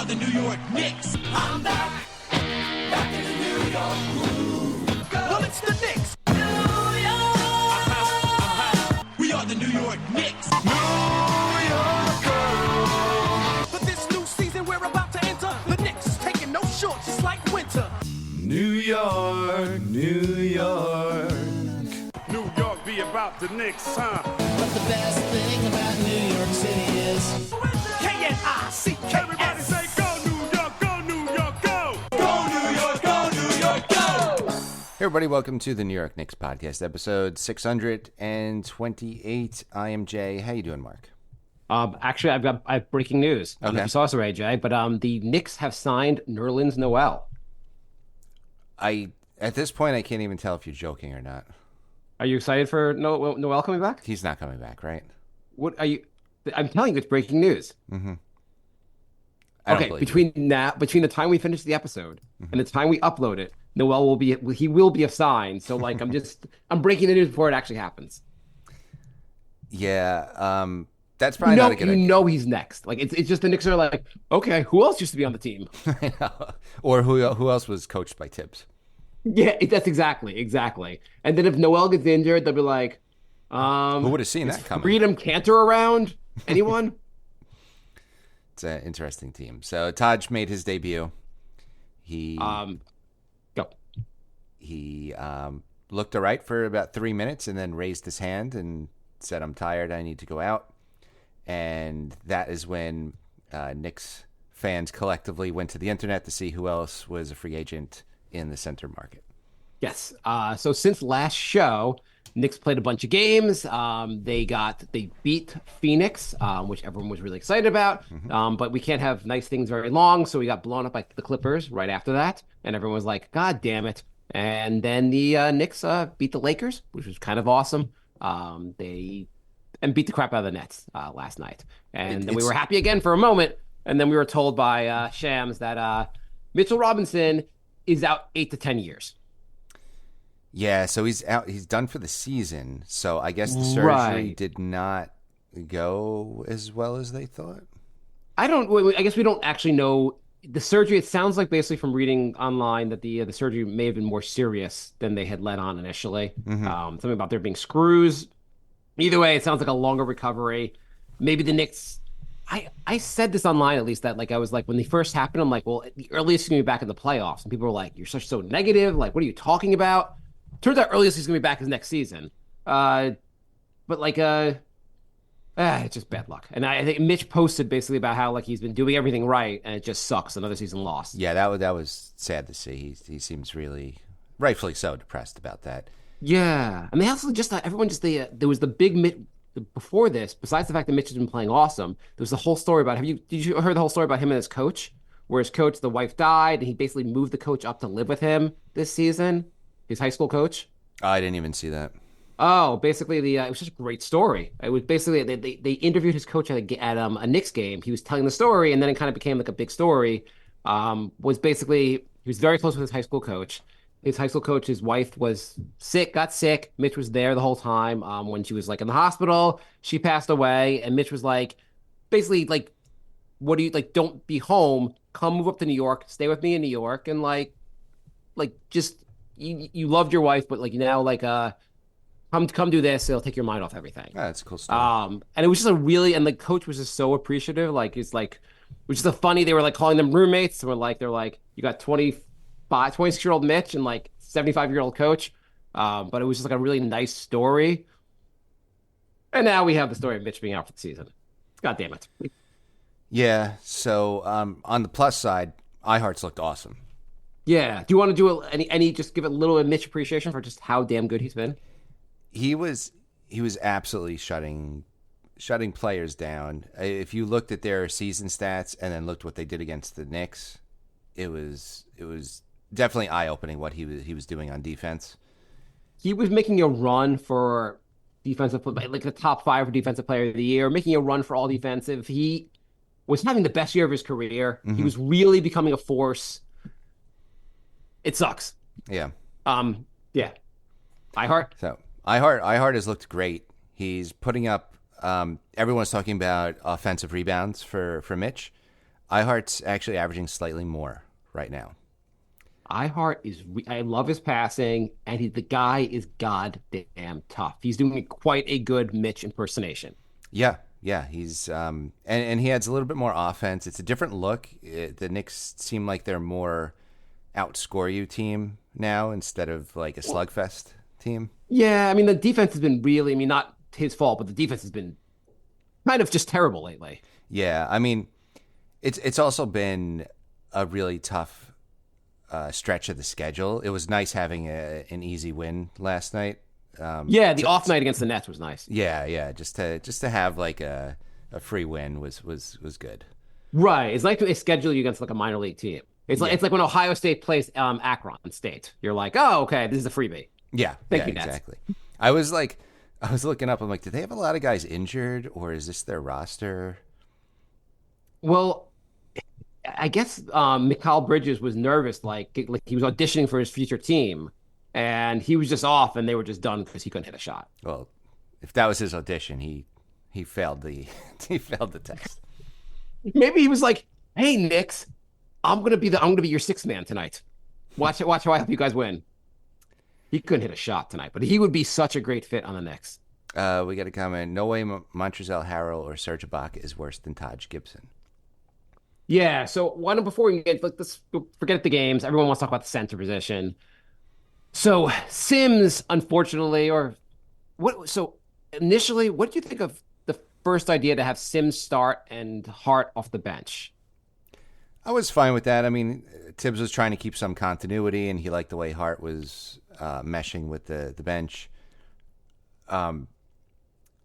the New York Knicks. I'm back in the New York groove. Well, it's the Knicks. New York. We are the New York Knicks. New York. For this new season we're about to enter, the Knicks taking no shorts just like winter. New York, New York. New York be about the Knicks, huh? But the best thing about New York City is K-N-I-C-K-S. Everybody say go New York, go New York, go! Go New York, go New York, go! Hey everybody, welcome to the New York Knicks podcast, episode 628. I am Jay. How you doing, Mark? Actually, I have breaking news. I don't know if you saw this already, Jay, but the Knicks have signed Nerlens Noel. At this point, I can't even tell if you're joking or not. Are you excited for Noel coming back? He's not coming back, right? What are you? I'm telling you, it's breaking news. Mm-hmm. Okay, between the time we finish the episode and the time we upload it, Noel will be assigned. So like, I'm breaking the news before it actually happens. Yeah, that's probably not a good idea. You know he's next. Like it's just the Knicks are like, okay, who else used to be on the team? Or who else was coached by Tibbs? Yeah, that's exactly. And then if Noel gets injured, they'll be like, who would have seen that coming? Freedom Cantor around? Anyone? It's an interesting team. So Taj made his debut. He looked all right for about 3 minutes and then raised his hand and said, "I'm tired. I need to go out." And that is when Knicks fans collectively went to the internet to see who else was a free agent in the center market. Yes. So since last show, Knicks played a bunch of games. They beat Phoenix, which everyone was really excited about. Mm-hmm. But we can't have nice things very long, so we got blown up by the Clippers right after that, and everyone was like, "God damn it!" And then the Knicks beat the Lakers, which was kind of awesome. They beat the crap out of the Nets last night, and then we were happy again for a moment, and then we were told by Shams that Mitchell Robinson is out 8 to 10 years. Yeah, so he's out. He's done for the season. So I guess the surgery did not go as well as they thought. I guess we don't actually know the surgery. It sounds like basically from reading online that the surgery may have been more serious than they had let on initially. Mm-hmm. Something about there being screws. Either way, it sounds like a longer recovery. Maybe the Knicks. I said this online at least that like I was like when they first happened, I'm like, well, the earliest is gonna be back in the playoffs, and people were like, "You're so negative. Like, what are you talking about?" Turns out earliest he's gonna be back is next season. But like it's just bad luck. And I think Mitch posted basically about how like he's been doing everything right and it just sucks. Another season lost. Yeah, that was sad to see. He seems really, rightfully so, depressed about that. Yeah, and they also just everyone just there was the big Mitch before this. Besides the fact that Mitch has been playing awesome, there was the whole story about did you heard the whole story about him and his coach? Where his coach, the wife died, and he basically moved the coach up to live with him this season. His high school coach. I didn't even see that. Oh, basically it was just a great story. It was basically they interviewed his coach at a Knicks game. He was telling the story, and then it kind of became like a big story. Was basically he was very close with his high school coach. His high school coach, his wife got sick. Mitch was there the whole time. When she was like in the hospital, she passed away, and Mitch was like, basically like, what do you like? Don't be home. Come move up to New York. Stay with me in New York, and like just. You loved your wife, but like now, like come do this. It'll take your mind off everything. Yeah, that's a cool story. And it was just and the coach was just so appreciative. Like it's like, which is so funny. They were like calling them roommates. And they're like, you got 26-year-old Mitch and like 75-year-old coach. But it was just like a really nice story. And now we have the story of Mitch being out for the season. God damn it. Yeah. So on the plus side, IHart's looked awesome. Yeah. Do you want to do any just give a little Mitch appreciation for just how damn good he's been? He was absolutely shutting players down. If you looked at their season stats and then looked what they did against the Knicks, it was definitely eye-opening what he was doing on defense. He was making a run for defensive, like the top 5 for defensive player of the year, making a run for all defensive. He was having the best year of his career. Mm-hmm. He was really becoming a force. It sucks. Yeah. Yeah. IHart. So IHart has looked great. He's putting up. Everyone's talking about offensive rebounds for Mitch. IHart's actually averaging slightly more right now. IHart I love his passing, and the guy is goddamn tough. He's doing quite a good Mitch impersonation. Yeah, he's and he adds a little bit more offense. It's a different look. The Knicks seem like they're more outscore you team now instead of like a slugfest team. Yeah, I mean the defense has been really, I mean not his fault, but the defense has been kind of just terrible lately. Yeah, I mean it's also been a really tough stretch of the schedule. It was nice having an easy win last night. The off night against the Nets was nice. Yeah. Just to have like a free win was good. Right. It's like they schedule you against like a minor league team. It's like when Ohio State plays Akron State. You're like, oh, okay, this is a freebie. Yeah. Thank you, exactly. I was looking up. I'm like, do they have a lot of guys injured, or is this their roster? Well, I guess Mikal Bridges was nervous, like he was auditioning for his future team, and he was just off, and they were just done because he couldn't hit a shot. Well, if that was his audition, he failed the he failed the test. Maybe he was like, "Hey, Knicks, I'm gonna be your sixth man tonight. Watch how I help you guys win." He couldn't hit a shot tonight, but he would be such a great fit on the Knicks. We got a comment. No way Montrezl Harrell or Serge Ibaka is worse than Taj Gibson. Yeah, so before we get let's forget the games. Everyone wants to talk about the center position. So Sims, unfortunately, so initially, what did you think of the first idea to have Sims start and Hart off the bench? I was fine with that. I mean, Tibbs was trying to keep some continuity, and he liked the way Hart was meshing with the bench.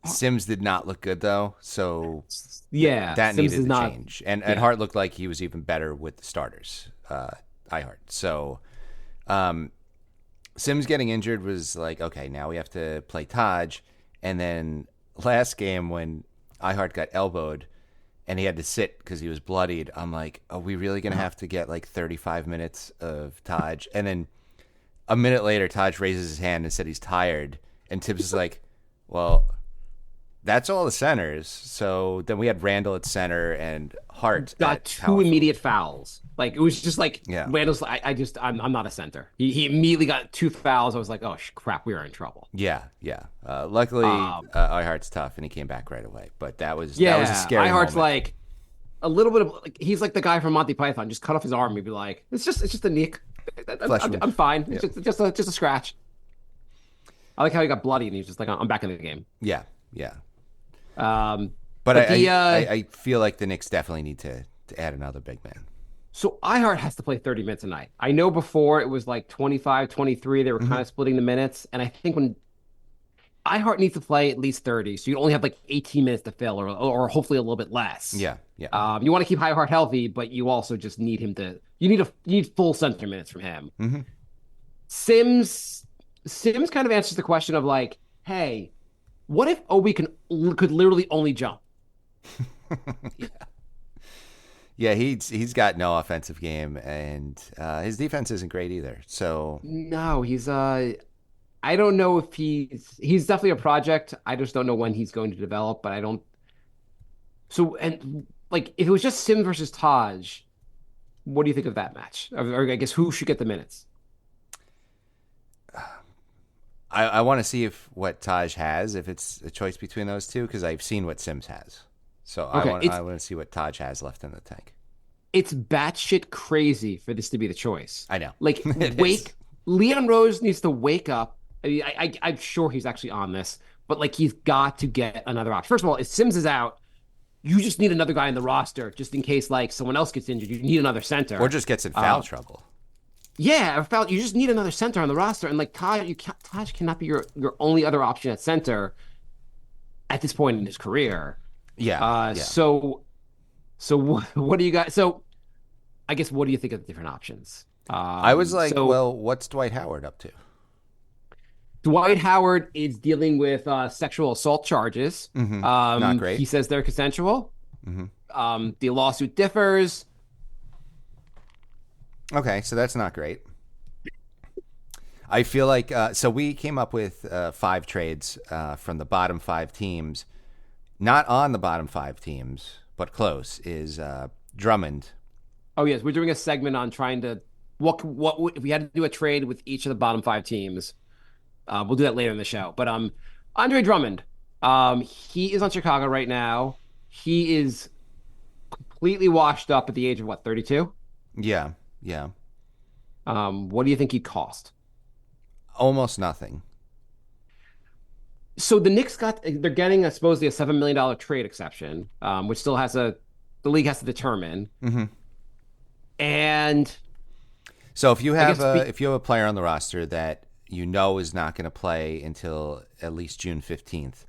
Sims did not look good though, so yeah, that Sims needed to change. And Hart looked like he was even better with the starters. IHart. So Sims getting injured was like, okay, now we have to play Taj. And then last game when IHart got elbowed and he had to sit because he was bloodied, I'm like, are we really gonna have to get like 35 minutes of Taj? And then a minute later, Taj raises his hand and said he's tired, and Tibbs is like, well, that's all the centers. So then we had Randle at center and Hart got two immediate fouls. Like it was just like Randle's. I'm not a center. He immediately got two fouls. I was like, oh crap, we are in trouble. Yeah. Luckily, IHart's tough and he came back right away. But that was a scary IHart's moment. Like a little bit of like he's like the guy from Monty Python. Just cut off his arm. He'd be like, it's just a nick. I'm fine. Yep. It's just a scratch. I like how he got bloody and he's just like, I'm back in the game. Yeah. But I feel like the Knicks definitely need to add another big man. So IHart has to play 30 minutes a night. I know before it was like 25, 23. They were kind of splitting the minutes. And I think when IHart needs to play at least 30, so you only have like 18 minutes to fill or hopefully a little bit less. Yeah. You want to keep IHart healthy, but you also just need him to – you need full center minutes from him. Mm-hmm. Sims kind of answers the question of like, hey, what if Obi could literally only jump? Yeah, he's got no offensive game, and his defense isn't great either. So no, he's I don't know if he's definitely a project. I just don't know when he's going to develop. But I don't. So and like if it was just Sims versus Taj, what do you think of that match? Or I guess who should get the minutes? I want to see what Taj has, if it's a choice between those two, because I've seen what Sims has. So I want to see what Taj has left in the tank. It's batshit crazy for this to be the choice. I know. Like, Leon Rose needs to wake up. I mean, I'm sure he's actually on this, but like he's got to get another option. First of all, if Sims is out, you just need another guy in the roster just in case like someone else gets injured. You need another center. Or just gets in foul trouble. Yeah, you just need another center on the roster. And like Taj cannot be your only other option at center at this point in his career. Yeah. So what do you got? So I guess what do you think of the different options? I was like, well, what's Dwight Howard up to? Dwight Howard is dealing with sexual assault charges. Mm-hmm. Not great. He says they're consensual. Mm-hmm. The lawsuit differs. Okay, so that's not great. I feel like so we came up with 5 trades from the bottom 5 teams. Not on the bottom 5 teams, but close, is Drummond. Oh yes, we're doing a segment on trying to if we had to do a trade with each of the bottom 5 teams. We'll do that later in the show. But Andre Drummond, he is on Chicago right now. He is completely washed up at the age of what, 32? Yeah. What do you think he cost? Almost nothing. So the Knicks they're getting supposedly a $7 million trade exception, which still the league has to determine. Mm-hmm. And so if you have a player on the roster that you know is not going to play until at least June 15th,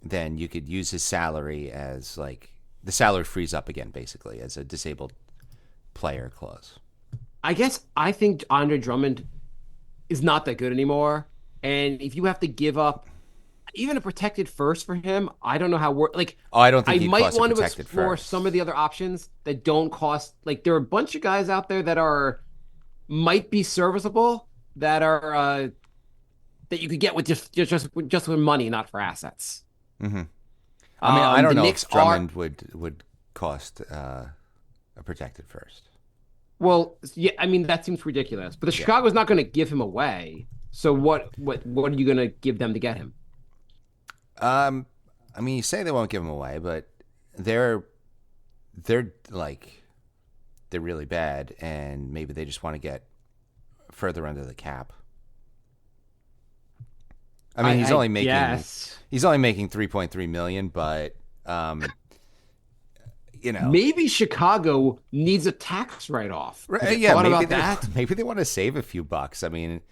then you could use his salary as like the salary frees up again, basically as a disabled player clause. I think Andre Drummond is not that good anymore. And if you have to give up even a protected first for him, I don't know how I don't think I might want to explore some of the other options that don't cost. Like there are a bunch of guys out there that might be serviceable that are that you could get with just with money, not for assets. Mm-hmm. I mean, I don't know Knicks if Drummond would cost a protected first. Well, yeah, I mean that seems ridiculous. But the Chicago's not going to give him away. So what are you going to give them to get him? I mean, you say they won't give him away, but they're really bad, and maybe they just want to get further under the cap. I mean, he's only making 3.3 million, but maybe Chicago needs a tax write-off. Right, maybe they want to save a few bucks. I mean,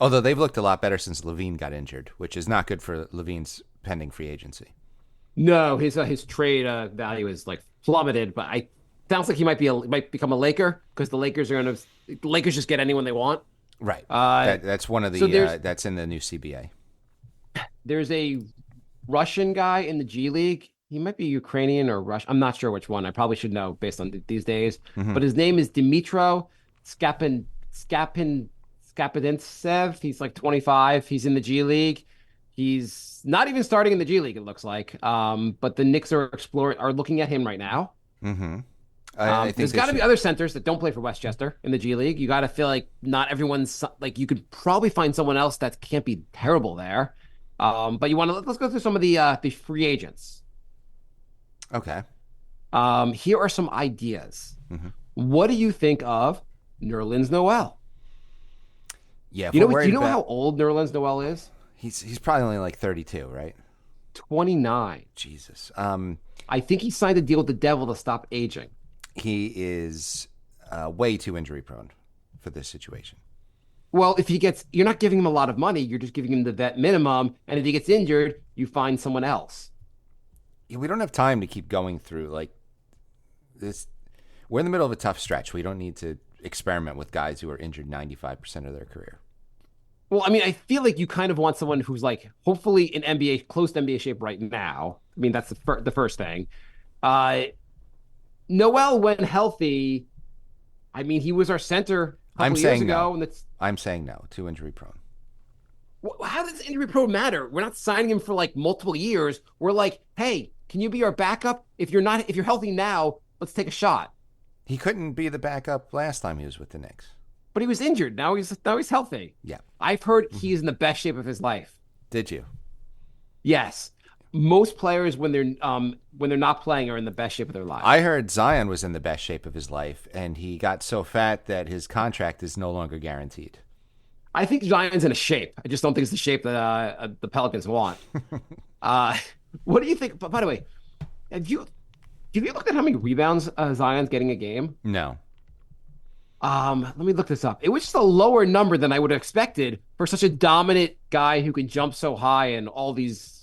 although they've looked a lot better since Levine got injured, which is not good for Levine's pending free agency. No, his trade value is like plummeted, but sounds like he might become a Laker because the Lakers just get anyone they want. Right. That's one of the that's in the new CBA. There's a Russian guy in the G League. He might be Ukrainian or Russian. I'm not sure which one. I probably should know based on these days. Mm-hmm. But his name is Dmitro Skapintsev. He's like 25. He's in the G League. He's not even starting in the G League, it looks like. But the Knicks are looking at him right now. Mm-hmm. There's got to be other centers that don't play for Westchester in the G League. You got to feel like not everyone's like you could probably find someone else that can't be terrible there. But let's go through some of the free agents. Okay. Here are some ideas. Mm-hmm. What do you think of Nerlens Noel? Yeah. Do you know how old Nerlens Noel is? He's probably only like 32, right? 29. Jesus. I think he signed a deal with the Devil to stop aging. He is way too injury prone for this situation. Well, you're not giving him a lot of money. You're just giving him the vet minimum. And if he gets injured, you find someone else. Yeah, we don't have time to keep going through like this. We're in the middle of a tough stretch. We don't need to experiment with guys who are injured 95% of their career. Well, I mean, I feel like you kind of want someone who's like hopefully in close to NBA shape right now. I mean, that's the first thing. Noel, when healthy, I mean, he was our center a couple years ago. No. I'm saying no, too injury prone. How does injury prone matter? We're not signing him for like multiple years. We're like, hey, can you be our backup? If you're healthy now, let's take a shot. He couldn't be the backup last time he was with the Knicks. But he was injured. Now he's healthy. Yeah. I've heard he's in the best shape of his life. Did you? Yes. Most players when they're not playing are in the best shape of their life. I heard Zion was in the best shape of his life, and he got so fat that his contract is no longer guaranteed. I think Zion's in a shape. I just don't think it's the shape that the Pelicans want. What do you think? By the way, have you looked at how many rebounds Zion's getting a game? No. Let me look this up. It was just a lower number than I would have expected for such a dominant guy who can jump so high and all these.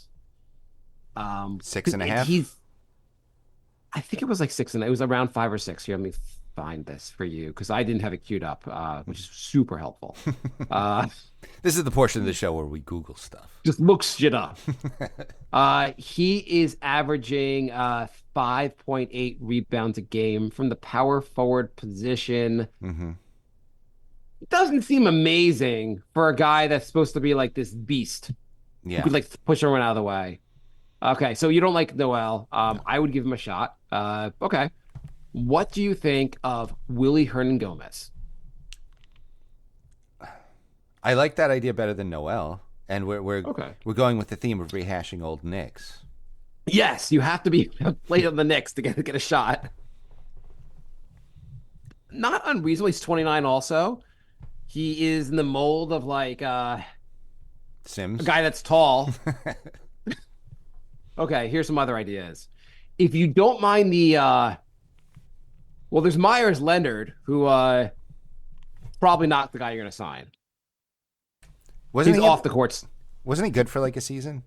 6.5. I think it was like 6, and it was around 5 or 6. Here, let me find this for you because I didn't have it queued up, which is super helpful. This is the portion of the show where we Google stuff. Just looks shit up. He is averaging 5.8 rebounds a game from the power forward position. Mm-hmm. It doesn't seem amazing for a guy that's supposed to be like this beast. Yeah. Who could like push everyone out of the way. Okay, so you don't like Noel. I would give him a shot. Okay. What do you think of Willie Hernangomez? I like that idea better than Noel, and Okay. we're going with the theme of rehashing old Knicks. Yes, you have to be played on the Knicks to get a shot. Not unreasonable. He's 29 also. He is in the mold of like a Sims. guy that's tall. Okay, here's some other ideas. If you don't mind the well, there's Myers Leonard, who probably not the guy you're gonna sign. Wasn't He's he off the courts. Wasn't he good for like a season?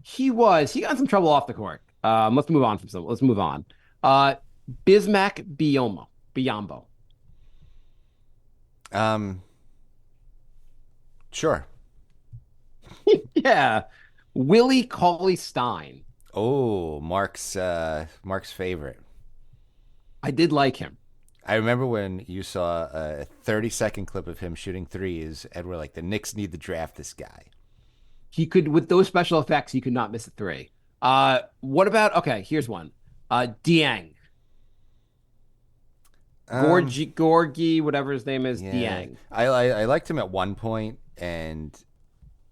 He was. He got in some trouble off the court. Let's move on from some. Let's move on. Bismack Biombo. Sure. Yeah. Willie Cauley Stein. Oh, Mark's favorite. I did like him. I remember when you saw a 30-second clip of him shooting threes, and we're like, the Knicks need to draft this guy. He could, with those special effects, he could not miss a three. What about, okay, here's one. Dieng. Gorgie, whatever his name is, Yeah. Dieng. I liked him at one point, and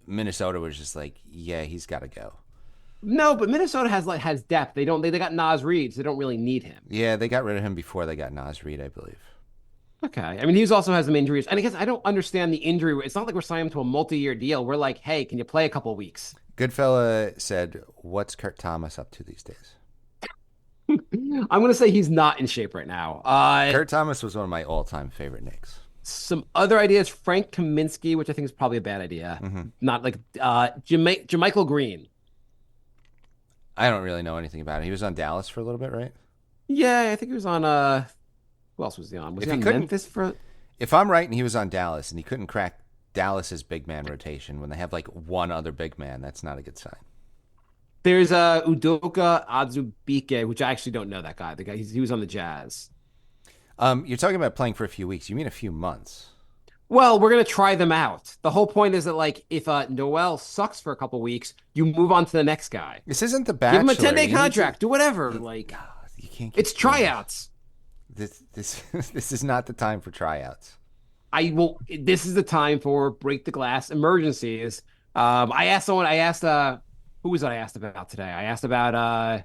Minnesota was just like, yeah, he's got to go. No, but Minnesota has depth. They got Nas Reed, so they don't really need him. Yeah, they got rid of him before they got Nas Reed, I believe. Okay. I mean, he also has some injuries. And I guess I don't understand the injury. It's not like we're signing him to a multi-year deal. We're like, hey, can you play a couple weeks? Goodfella said, what's Kurt Thomas up to these days? I'm going to say he's not in shape right now. Kurt Thomas was one of my all-time favorite Knicks. Some other ideas, Frank Kaminsky, which I think is probably a bad idea. Mm-hmm. Not like Jermichael Green. I don't really know anything about it. He was on Dallas for a little bit, right? Yeah, I think he was on who else was he on? Was If he he on couldn't- Memphis for If I'm right and he was on Dallas and he couldn't crack Dallas's big man rotation when they have like one other big man, that's not a good sign. There's Udoka Azubuike, which I actually don't know that guy. The guy he was on the Jazz. You're talking about playing for a few weeks. You mean a few months? Well, we're gonna try them out. The whole point is that like if Noel sucks for a couple weeks, you move on to the next guy. This isn't the Give Bachelor. him a 10-day You need to- contract. Do whatever. Like You can't. it's tryouts. This this is not the time for tryouts. This is the time for break the glass emergencies. I asked someone. Who was it I asked about today? I asked about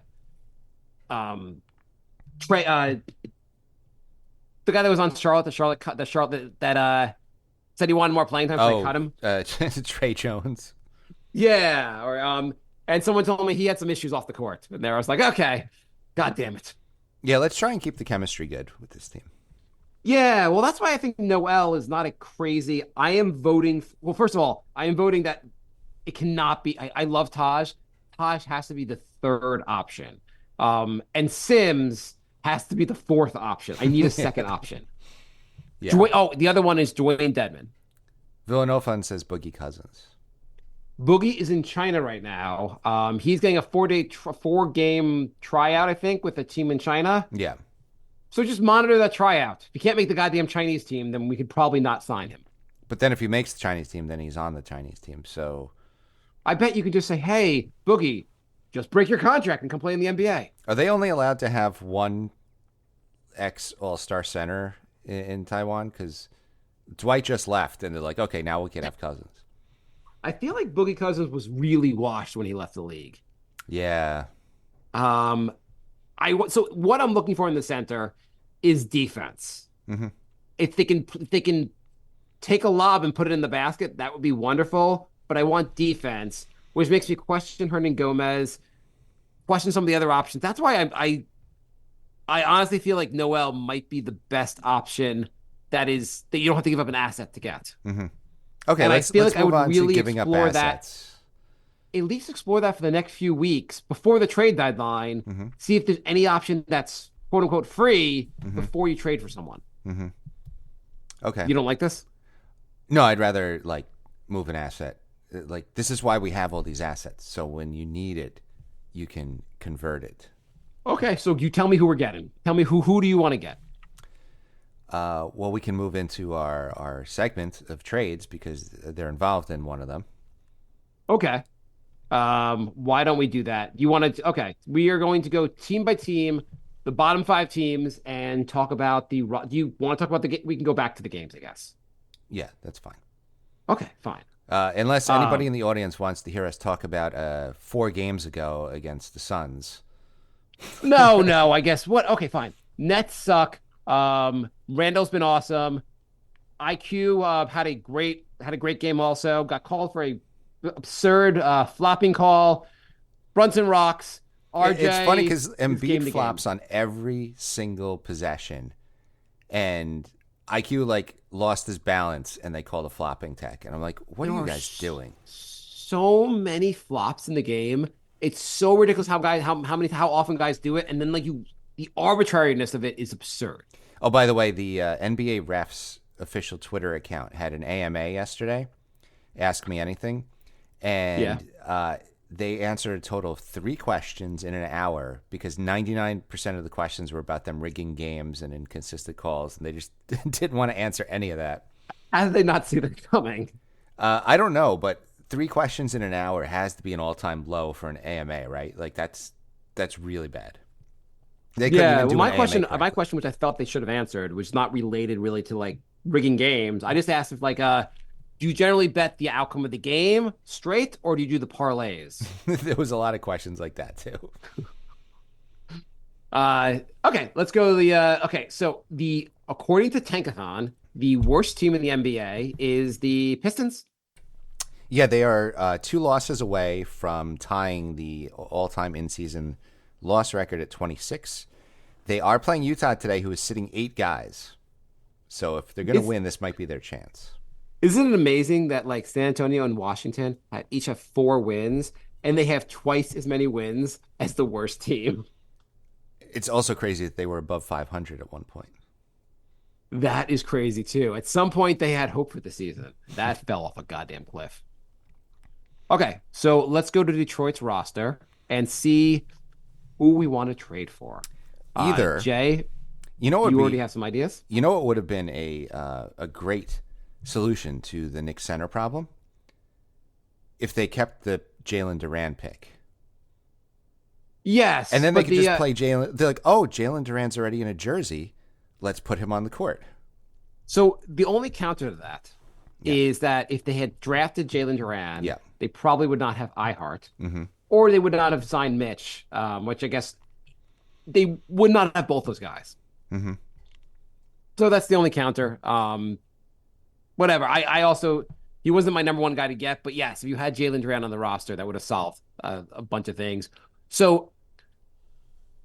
Trey, the guy that was on Charlotte, that said he wanted more playing time, so they cut him. Trey Jones. Yeah, or and someone told me he had some issues off the court, and there I was like, okay, god damn it. Yeah, let's try and keep the chemistry good with this team. Yeah, well, that's why I think Noel is not a crazy. I am voting. Well, first of all, I am voting that it cannot be. I love Taj. Taj has to be the third option. And Sims has to be the fourth option. I need a second option. Yeah. The other one is Dwayne Dedman. Villanova says Boogie Cousins. Boogie is in China right now. He's getting a 4-game tryout, I think, with a team in China. Yeah. So just monitor that tryout. If you can't make the goddamn Chinese team, then we could probably not sign him. But then if he makes the Chinese team, then he's on the Chinese team. So I bet you could just say, hey, Boogie, just break your contract and come play in the NBA. are they only allowed to have one ex-All-Star center in Taiwan? Because Dwight just left, and they're like, okay, now we can have Cousins. I feel like Boogie Cousins was really washed when he left the league. Yeah. So what I'm looking for in the center is defense. Mm-hmm. If they can take a lob and put it in the basket, that would be wonderful. But I want defense, which makes me question Hernangomez, question some of the other options. That's why I honestly feel like Noel might be the best option. That you don't have to give up an asset to get. Mm-hmm. Okay, and let's I feel move like I would on really to giving up explore assets. At least explore that for the next few weeks before the trade deadline. Mm-hmm. See if there's any option that's quote unquote free before you trade for someone. Mm-hmm. Okay. You don't like this? No, I'd rather like move an asset. Like this is why we have all these assets. So when you need it, you can convert it. Okay, so you tell me who we're getting. Tell me who do you want to get? Well, we can move into our segment of trades because they're involved in one of them. Okay. Why don't we do that? You want to? Okay, we are going to go team by team the bottom 5 teams and talk about the. Do you want to talk about the game? We can go back to the games, I guess. Yeah, that's fine. Okay, fine. Unless anybody in the audience wants to hear us talk about 4 games ago against the Suns. No, I guess what? Okay, fine. Nets suck. Randall's been awesome. IQ had a great game also. Got called for a absurd flopping call. Brunson rocks. RJ. It's funny because game Embiid to flops game. on every single possession, and IQ lost his balance, and they called a flopping tech, and I'm like, what are you guys doing? So many flops in the game. It's so ridiculous how often guys do it, and then the arbitrariness of it is absurd. Oh, by the way, the NBA refs official Twitter account had an AMA yesterday. Ask Me Anything, and they answered a total of 3 questions in an hour because 99% of the questions were about them rigging games and inconsistent calls, and they just didn't want to answer any of that. How did they not see that coming? I don't know, but 3 questions in an hour has to be an all-time low for an AMA, right? That's really bad. They couldn't even do my an question, AMA my question, which I felt they should have answered, was not related really to rigging games. I just asked if do you generally bet the outcome of the game straight, or do you do the parlays? There was a lot of questions like that too. Okay, let's go to the so according to Tankathon, the worst team in the NBA is the Pistons. Yeah, they are 2 losses away from tying the all-time in-season loss record at 26. They are playing Utah today, who is sitting 8 guys. So if they're going to win, this might be their chance. Isn't it amazing that San Antonio and Washington each have 4 wins, and they have twice as many wins as the worst team? It's also crazy that they were above 500 at one point. That is crazy too. At some point, they had hope for the season. That fell off a goddamn cliff. Okay, so let's go to Detroit's roster and see who we want to trade for. Either Jay, you already have some ideas. You know what would have been a great solution to the Knicks center problem? If they kept the Jalen Duran pick. Yes. And then they could just play Jalen. They're like, oh, Jalen Duran's already in a jersey. Let's put him on the court. So the only counter to that is that if they had drafted Jalen Duran, they probably would not have IHart, or they would not have signed Mitch, which I guess they would not have both those guys. Mm-hmm. So that's the only counter. Whatever. I also, he wasn't my number 1 guy to get, but yes, if you had Jalen Duran on the roster, that would have solved a bunch of things. So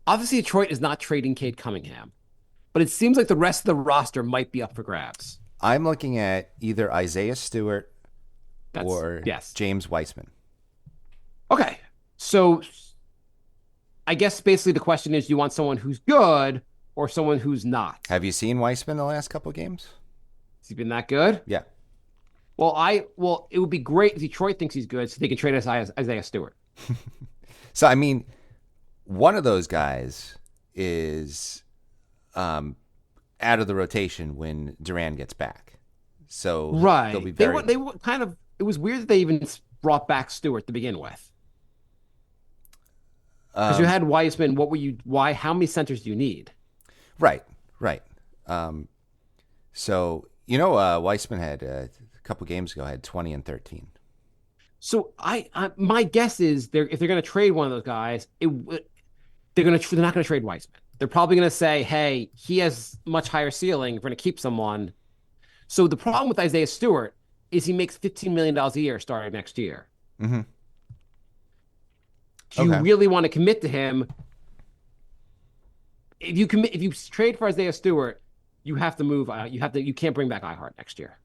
obviously Detroit is not trading Cade Cunningham, but it seems like the rest of the roster might be up for grabs. I'm looking at either Isaiah Stewart or James Weissman. Okay. So I guess basically the question is, do you want someone who's good or someone who's not? Have you seen Weissman the last couple of games? Has he been that good? Yeah. Well, it would be great if Detroit thinks he's good so they can trade Isaiah Stewart. So, I mean, one of those guys is out of the rotation when Duran gets back. So they'll be very... They kind of... It was weird that they even brought back Stewart to begin with. Because you had Weissman. How many centers do you need? Right. So, Weissman had a couple games ago had 20 and 13. So my guess is if they're going to trade one of those guys, they're not going to trade Weissman. They're probably going to say, hey, he has much higher ceiling. We're going to keep someone. So the problem with Isaiah Stewart is he makes $15 million a year starting next year. Mm-hmm. Do you really want to commit to him? If you trade for Isaiah Stewart, you have to move. You can't bring back IHart next year.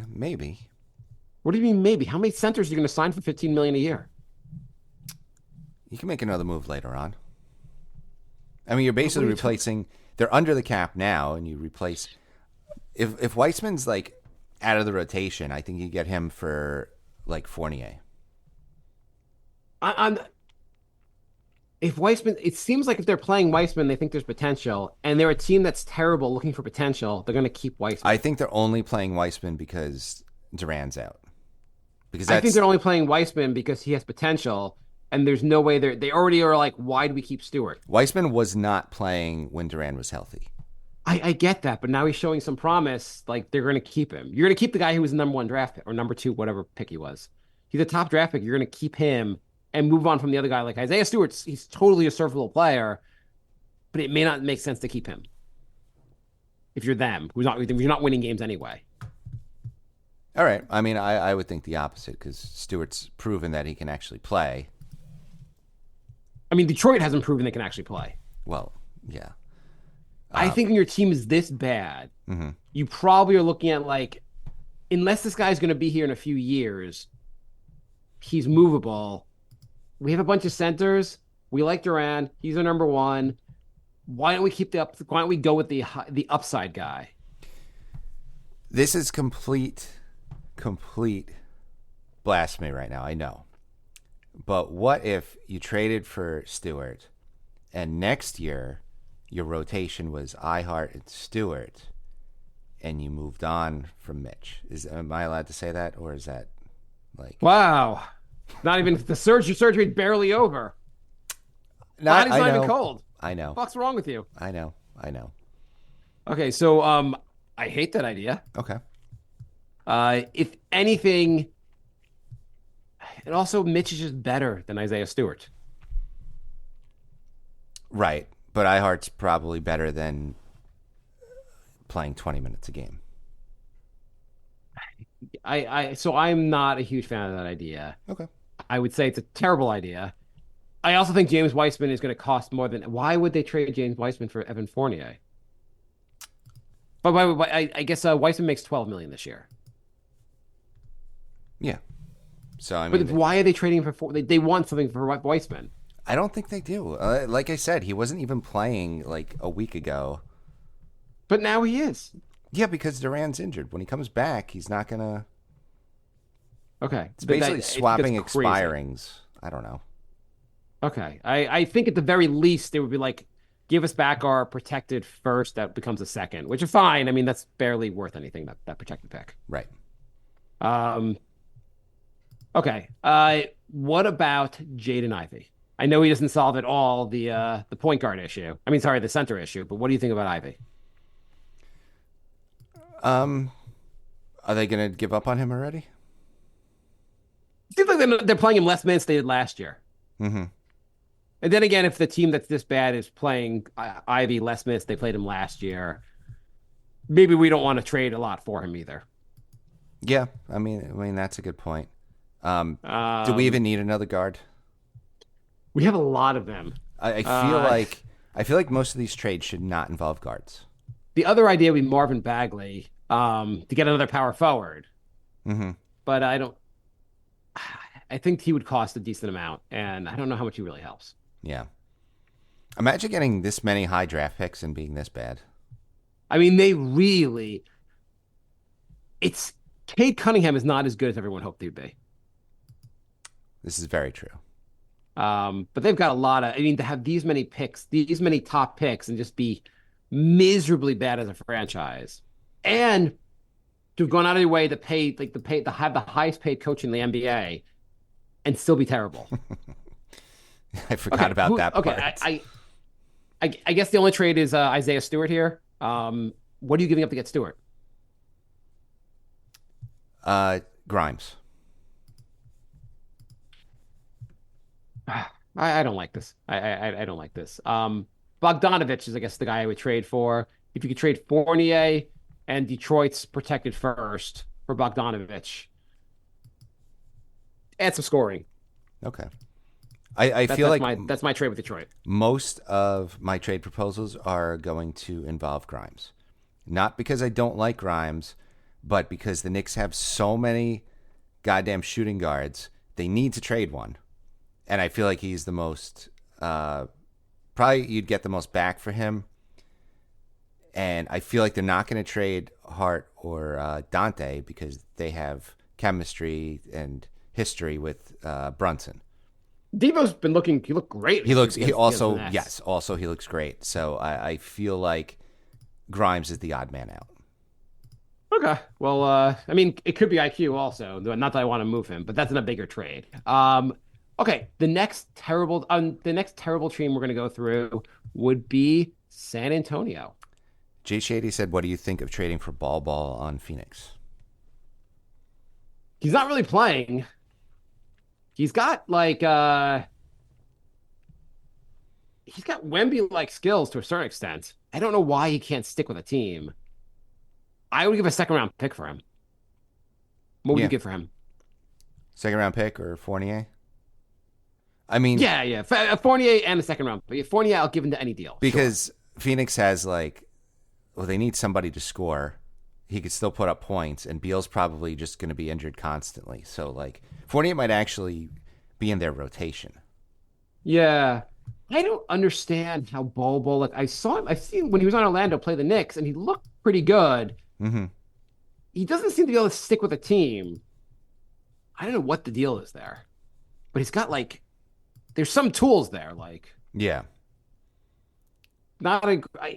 Maybe. What do you mean maybe? How many centers are you going to sign for $15 million a year? You can make another move later on. I mean, you're basically replacing. They're under the cap now, and you replace. If Weissman's out of the rotation, I think you get him for Fournier. If Weissman, it seems like if they're playing Weissman, they think there's potential, and they're a team that's terrible looking for potential. They're going to keep Weissman. I think they're only playing Weissman because Duran's out. Because I think they're only playing Weissman because he has potential, and there's no way they already are like, why do we keep Stewart? Weissman was not playing when Duran was healthy. I get that, but now he's showing some promise. Like they're going to keep him. You're going to keep the guy who was the number 1 draft pick or number 2, whatever pick he was. He's a top draft pick. You're going to keep him and move on from the other guy. Like Isaiah Stewart, he's totally a servable player, but it may not make sense to keep him if you're them, if you're not winning games anyway. All right. I mean, I would think the opposite because Stewart's proven that he can actually play. I mean, Detroit hasn't proven they can actually play. Well, yeah. I think when your team is this bad, Mm-hmm. you probably are looking at like, unless this guy's going to be here in a few years, he's movable. We have a bunch of centers. We like Duran. He's our number 1. Why don't we keep why don't we go with the upside guy? This is complete blasphemy right now. I know. But what if you traded for Stewart and next year your rotation was IHart and Stewart and you moved on from Mitch? Am I allowed to say that, or is that like Wow. Not even the surgery barely over. Body's not even cold. I know. What's wrong with you? I know. Okay, so I hate that idea. Okay. If anything, and also Mitch is just better than Isaiah Stewart. Right. But IHart's probably better than playing 20 minutes a game. So I'm not a huge fan of that idea. Okay. I would say it's a terrible idea. I also think James Weissman is going to cost more than. Why would they trade James Weissman for Evan Fournier? But I guess Weissman makes $12 million this year. Yeah. So I mean, But why are they trading for? They want something for Weissman. I don't think they do. Like I said, he wasn't even playing like a week ago. But now he is. Yeah, because Duran's injured. When he comes back, he's not gonna. Okay. It's basically swapping expirings. I don't know. Okay. I think at the very least they would be like, give us back our protected first that becomes a second, which is fine. I mean, that's barely worth anything, that protected pick. Right. Okay. What about Jaden Ivey? I know he doesn't solve at all the point guard issue. I mean, sorry, the center issue. But what do you think about Ivey? Are they going to give up on him already? It seems like they're playing him less minutes they did last year. Mm-hmm. And then again, if the team that's this bad is playing Ivy less minutes they played him last year, maybe we don't want to trade a lot for him either. Yeah, I mean that's a good point. Do we even need another guard? We have a lot of them. I feel like most of these trades should not involve guards. The other idea would be Marvin Bagley to get another power forward. Mm-hmm. But I think he would cost a decent amount, and I don't know how much he really helps. Yeah. Imagine getting this many high draft picks and being this bad. I mean, Cade Cunningham is not as good as everyone hoped he'd be. This is very true. But they've got a lot of, to have these many picks, these many top picks, and just be miserably bad as a franchise, and to have gone out of your way to have the highest paid coach in the NBA and still be terrible. I forgot about that part. Okay, I guess the only trade is Isaiah Stewart here. What are you giving up to get Stewart? Grimes. I don't like this. I don't like this. Bogdanovich is, I guess, the guy I would trade for. If you could trade Fournier and Detroit's protected first for Bogdanovich, add some scoring. Okay. I feel like that's my trade with Detroit. Most of my trade proposals are going to involve Grimes. Not because I don't like Grimes, but because the Knicks have so many goddamn shooting guards, they need to trade one. And I feel like he's the most, probably you'd get the most back for him. And I feel like they're not going to trade Hart or Dante because they have chemistry and history with Brunson. Devo's been he looked great. He looks great. So I feel like Grimes is the odd man out. Okay. Well, I mean, it could be IQ also. Not that I want to move him, but that's in a bigger trade. Okay. The next terrible team we're gonna go through would be San Antonio. Jay Shady said, "What do you think of trading for Ball on Phoenix?" He's not really playing. He's got he's got Wemby-like skills to a certain extent. I don't know why he can't stick with a team. I would give a second round pick for him. What would you give for him? Second round pick or Fournier? I mean, Yeah. A Fournier and a second round pick. Fournier, I'll give him to any deal. because Phoenix has they need somebody to score. He could still put up points, and Beal's probably just going to be injured constantly. So Fournier might actually be in their rotation. Yeah. I don't understand how Bol I've seen when he was on Orlando play the Knicks, and he looked pretty good. Mm-hmm. He doesn't seem to be able to stick with a team. I don't know what the deal is there, but he's got there's some tools there. Yeah.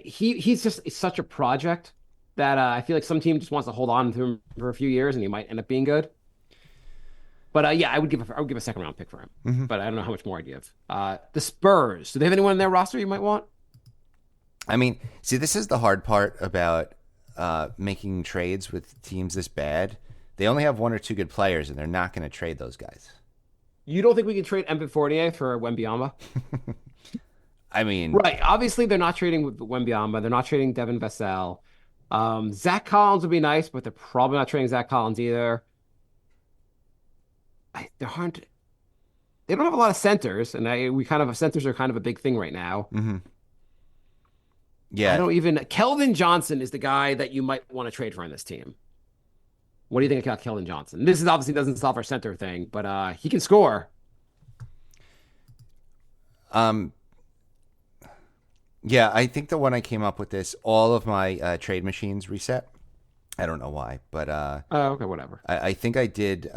He's just such a project that I feel like some team just wants to hold on to him for a few years, and he might end up being good. But yeah, I would give a second round pick for him. Mm-hmm. But I don't know how much more I'd give. The Spurs. Do they have anyone in their roster you might want? I mean, see, this is the hard part about making trades with teams this bad. They only have one or two good players, and they're not going to trade those guys. You don't think we can trade Evan Fournier for Wembanyama? I mean, Right. Obviously, they're not trading with Wembanyama. They're not trading Devin Vassell. Zach Collins would be nice, but they're probably not trading Zach Collins either. They don't have a lot of centers, and centers are kind of a big thing right now. mm-hmm. Yeah. Keldon Johnson is the guy that you might want to trade for on this team. What do you think about Keldon Johnson? This obviously doesn't solve our center thing, but he can score. Yeah, I think the one I came up with this, all of my trade machines reset. I don't know why, but Okay, whatever. I think I did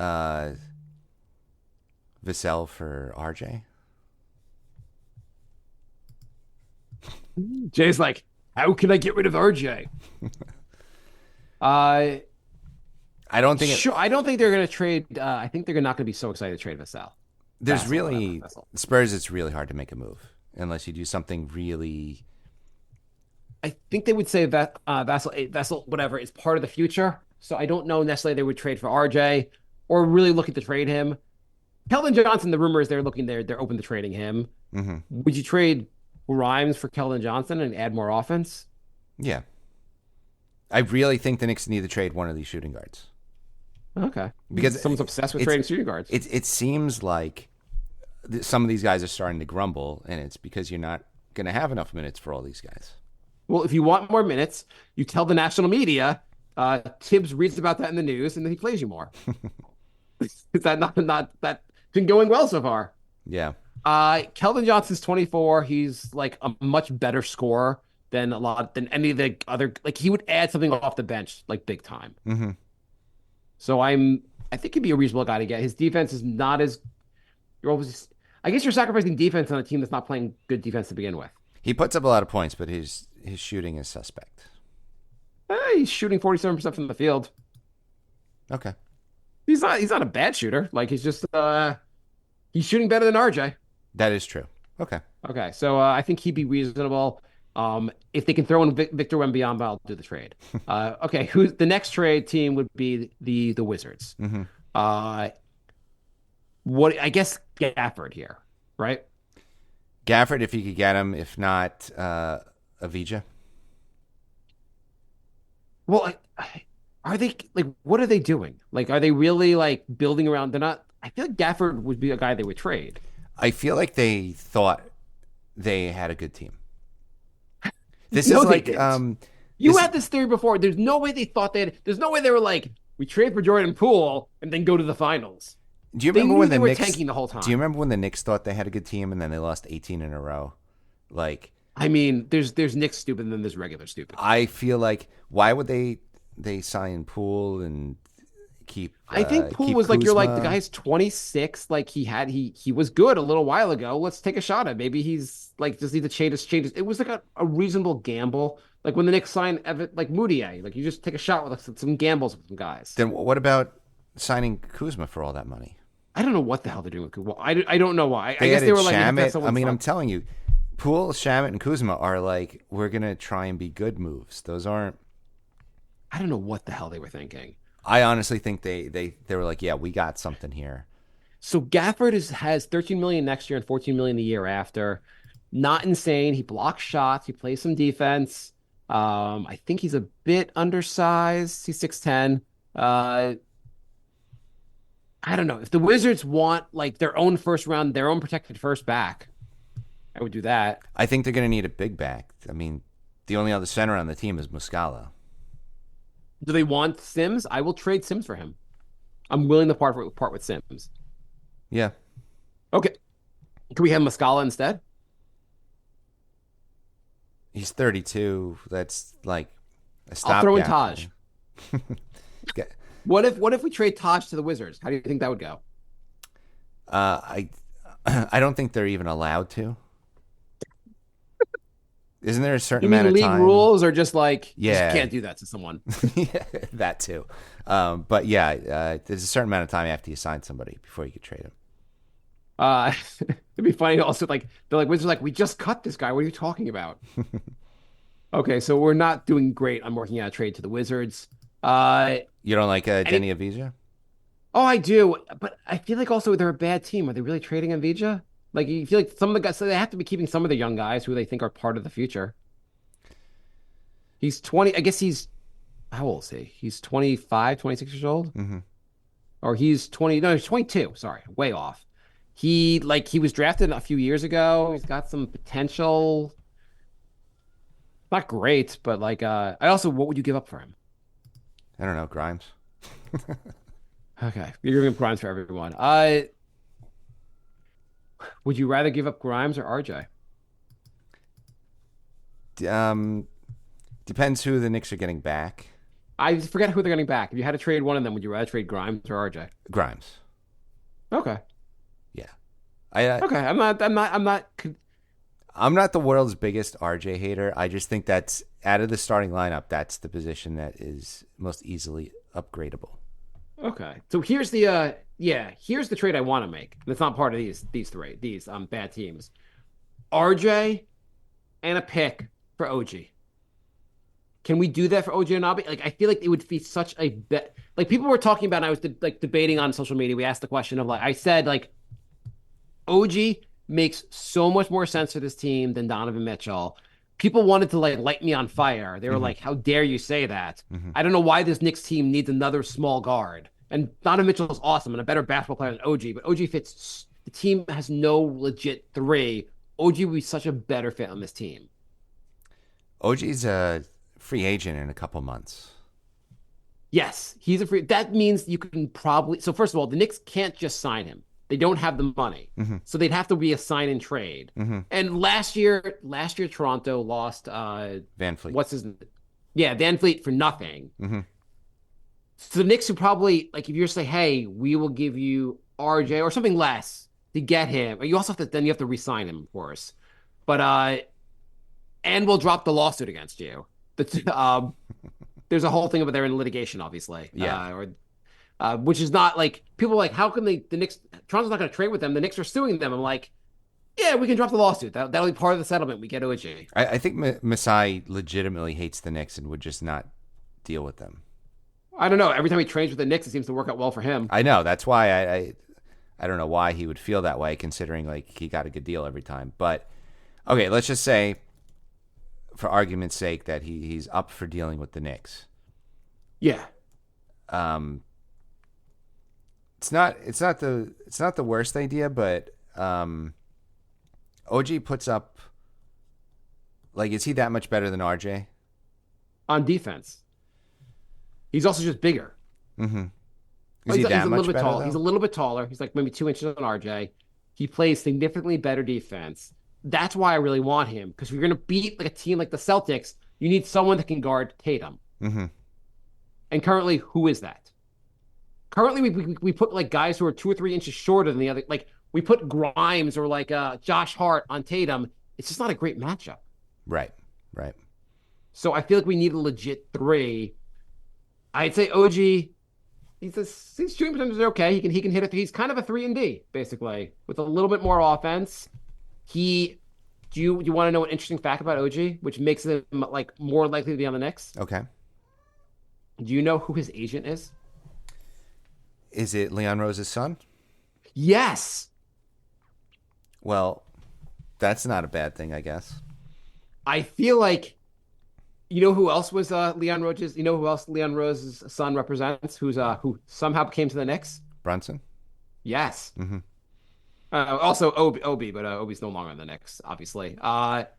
Vassell for RJ. Jay's like, how can I get rid of RJ? I don't think Sure. I don't think they're going to trade. I think they're not going to be so excited to trade Vassell. Spurs. It's really hard to make a move unless you do something really. I think they would say that Vassell, whatever, is part of the future. So I don't know necessarily they would trade for RJ or really looking to trade him. Keldon Johnson, the rumor is they're open to trading him. Mm-hmm. Would you trade Grimes for Keldon Johnson and add more offense? Yeah. I really think the Knicks need to trade one of these shooting guards. Okay. Because someone's obsessed with trading shooting guards. It seems like some of these guys are starting to grumble, and it's because you're not going to have enough minutes for all these guys. Well, if you want more minutes, you tell the national media. Tibbs reads about that in the news, and then he plays you more. Is that not that been going well so far? Yeah. Keldon Johnson's 24. He's like a much better scorer than any of the other. Like he would add something off the bench, like big time. Mm-hmm. So I think he'd be a reasonable guy to get. His defense is not as. I guess you're sacrificing defense on a team that's not playing good defense to begin with. He puts up a lot of points, but his shooting is suspect. He's shooting 47% from the field. Okay. He's not a bad shooter. Like he's just he's shooting better than RJ. That is true. Okay. Okay. So I think he'd be reasonable. If they can throw in Victor Wembanyama, I'll do the trade. Okay. Who's the next trade team would be the Wizards. Mm-hmm. What I guess Gafford here, right? Gafford, if you could get him. If not, Avija. Well, are they what are they doing? Like, are they really building around? They're not. I feel like Gafford would be a guy they would trade. I feel like they thought they had a good team. This No, is they didn't. You had this theory before. There's no way they thought there's no way they were like, we trade for Jordan Poole and then go to the finals. Do you remember when they the were Knicks tanking the whole time? Do you remember when the Knicks thought they had a good team and then they lost 18 in a row? I mean, there's Knicks stupid and then there's regular stupid. I feel like why would they sign Poole and keep? I think Poole keep was like, Kuzma? you're like, the guy's 26. Like he was good a little while ago. Let's take a shot at it. Maybe he's like just need to change his. It was like a reasonable gamble. Like when the Knicks sign like Moutier, like you just take a shot with some gambles with some guys. Then what about signing Kuzma for all that money? I don't know what the hell they're doing. Well, I don't know why. I guess added they were like, Shamet. I mean, I'm telling you, Poole, Shamet, and Kuzma are like, we're gonna try and be good moves. Those aren't. I don't know what the hell they were thinking. I honestly think they were like, yeah, we got something here. So Gafford has 13 million next year and 14 million the year after. Not insane. He blocks shots. He plays some defense. I think he's a bit undersized. He's 6'10". I don't know. If the Wizards want like their own first round, their own protected first back, I would do that. I think they're going to need a big back. I mean, the only other center on the team is Muscala. Do they want Sims? I will trade Sims for him. I'm willing to part with Sims. Yeah. Okay. Can we have Muscala instead? He's 32. That's like a stopgap. I'll throw in Taj. Okay. What if we trade Taj to the Wizards? How do you think that would go? I don't think they're even allowed to. Isn't there a certain amount of league time? rules or just like Yeah. just can't do that to someone? Yeah, that too. But yeah, there's a certain amount of time after you sign somebody before you could trade him. It'd be funny also like they're like Wizards are like we just cut this guy. What are you talking about? Okay, so we're not doing great on working out a trade to the Wizards. You don't like Denny Avdija? Oh, I do, but I feel like also they're a bad team. Are they really trading Avdija? Like you feel like some of the guys, so they have to be keeping some of the young guys who they think are part of the future. He's 20. I guess how old is he? He's 25, 26 years old. Mm-hmm. Or he's 20. No, he's 22. Sorry, way off. He was drafted a few years ago. He's got some potential. Not great, but like I also, what would you give up for him? I don't know, Grimes. Okay, you're giving Grimes for everyone. Would you rather give up Grimes or RJ? Depends who the Knicks are getting back. I forget who they're getting back. If you had to trade one of them, would you rather trade Grimes or RJ? Grimes. Okay. Yeah. Okay. I'm not. I'm not the world's biggest RJ hater. I just think that's out of the starting lineup. That's the position that is most easily upgradable. Okay. So here's the here's the trade I want to make. That's not part of these bad teams. RJ and a pick for OG. Can we do that for OG Anunoby? Like I feel like it would be such a bet. Like people were talking about, and I was debating on social media. We asked the question of I said OG makes so much more sense for this team than Donovan Mitchell. People wanted to light me on fire. They were like, "How dare you say that?" I don't know why this Knicks team needs another small guard. And Donovan Mitchell is awesome and a better basketball player than OG, but OG fits. The team has no legit three. OG would be such a better fit on this team. OG's a free agent in a couple months. Yes, he's a free. That means you can probably. So first of all, the Knicks can't just sign him. They don't have the money, so they'd have to be a sign and trade. And last year Toronto lost Van Fleet. What's his name? Yeah, Van Fleet for nothing. So the Knicks would probably if you're say, hey, we will give you RJ or something less to get him. You also have to re-sign him, of course. But and we'll drop the lawsuit against you. There's a whole thing about they're in litigation, obviously. Yeah. Which is not people are how can the Knicks Toronto's not going to trade with them. The Knicks are suing them. I'm like, yeah, we can drop the lawsuit. That'll be part of the settlement. We get OG. I think Masai legitimately hates the Knicks and would just not deal with them. I don't know. Every time he trains with the Knicks, it seems to work out well for him. I know. That's why I don't know why he would feel that way, considering he got a good deal every time. But okay, let's just say, for argument's sake, that he's up for dealing with the Knicks. Yeah. It's not the worst idea, but OG puts up is he that much better than RJ? On defense. He's also just bigger. Is he that much better, though? He's a little bit taller. He's maybe 2 inches on RJ. He plays significantly better defense. That's why I really want him, because if you're going to beat a team like the Celtics, you need someone that can guard Tatum. And currently, who is that? Currently, we put guys who are 2 or 3 inches shorter than the other. We put Grimes or Josh Hart on Tatum. It's just not a great matchup. Right. So I feel like we need a legit 3. I'd say OG. His shooting percentages are okay. He can hit it. He's kind of a 3-and-D basically with a little bit more offense. Do you want to know an interesting fact about OG, which makes him like more likely to be on the Knicks? Okay. Do you know who his agent is? Is it Leon Rose's son? Yes. Well, that's not a bad thing, I guess. I feel like you know who else was Leon Rose's. You know who else Leon Rose's son represents? Who somehow came to the Knicks? Brunson? Yes. Mm-hmm. Also Obi, but Obi's no longer in the Knicks, obviously. But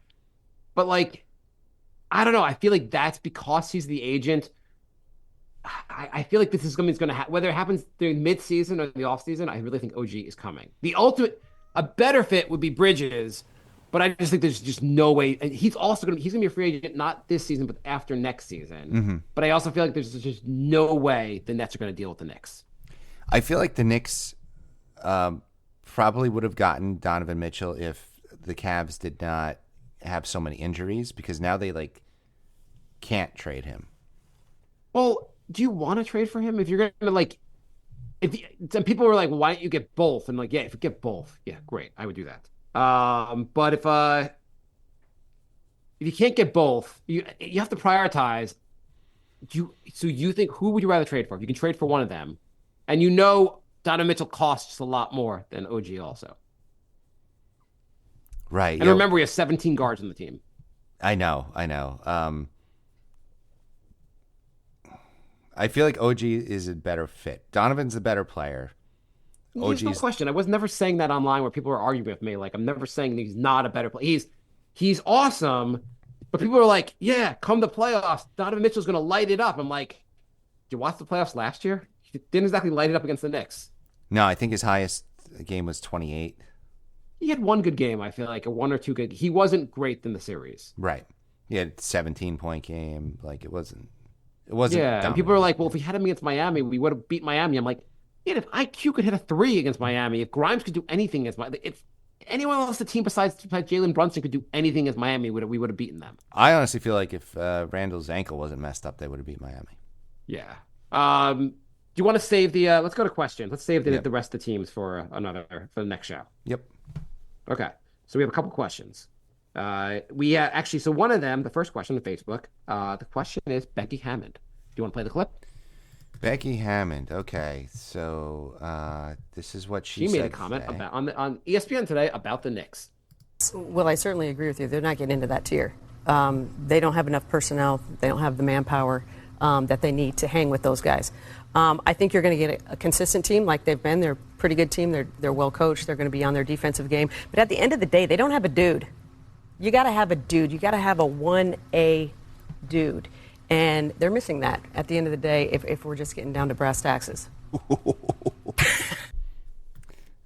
like, I don't know. I feel like that's because he's the agent. I feel like this is something that's going to happen. Whether it happens during mid-season or the off-season, I really think OG is coming. A better fit would be Bridges, but I just think there's just no way. And he's going to be a free agent, not this season, but after next season. Mm-hmm. But I also feel like there's just no way the Nets are going to deal with the Knicks. I feel like the Knicks probably would have gotten Donovan Mitchell if the Cavs did not have so many injuries, because now they like can't trade him. Well, do you want to trade for him? If you're going to like, some people were like, why don't you get both? And like, yeah, if you get both, yeah, great, I would do that. But if you can't get both, you have to prioritize. So you think, who would you rather trade for? If you can trade for one of them, and you know Donovan Mitchell costs a lot more than OG also. Right. And remember, we have 17 guards on the team. I know. I feel like OG is a better fit. Donovan's a better player. There's no question. I was never saying that online where people were arguing with me. Like, I'm never saying that he's not a better player. He's awesome, but people are like, yeah, come the playoffs, Donovan Mitchell's going to light it up. I'm like, did you watch the playoffs last year? He didn't exactly light it up against the Knicks. No, I think his highest game was 28. He had one good game, I feel like, or one or two good. He wasn't great in the series. Right. He had a 17-point game. Like, it wasn't. Yeah, and people are like, well, if we had him against Miami, we would have beat Miami. I'm like, yeah, if IQ could hit a 3 against Miami, if Grimes could do anything against Miami, if anyone else the team besides Jalen Brunson could do anything against Miami, we would have beaten them. I honestly feel like if Randle's ankle wasn't messed up, they would have beat Miami. Yeah. Do you want to save the? Let's go to questions. Let's save the rest of the teams for the next show. Yep. Okay. So we have a couple questions. Actually, so one of them, the first question on Facebook, the question is Becky Hammond. Do you want to play the clip? Becky Hammond. Okay, so this is what she said. She made a comment today. about on ESPN today about the Knicks. Well, I certainly agree with you. They're not getting into that tier. They don't have enough personnel. They don't have the manpower that they need to hang with those guys. I think you're going to get a consistent team like they've been. They're a pretty good team. They're well coached. They're going to be on their defensive game. But at the end of the day, they don't have a dude. You got to have a dude. You got to have a 1A dude. And they're missing that at the end of the day if we're just getting down to brass taxes.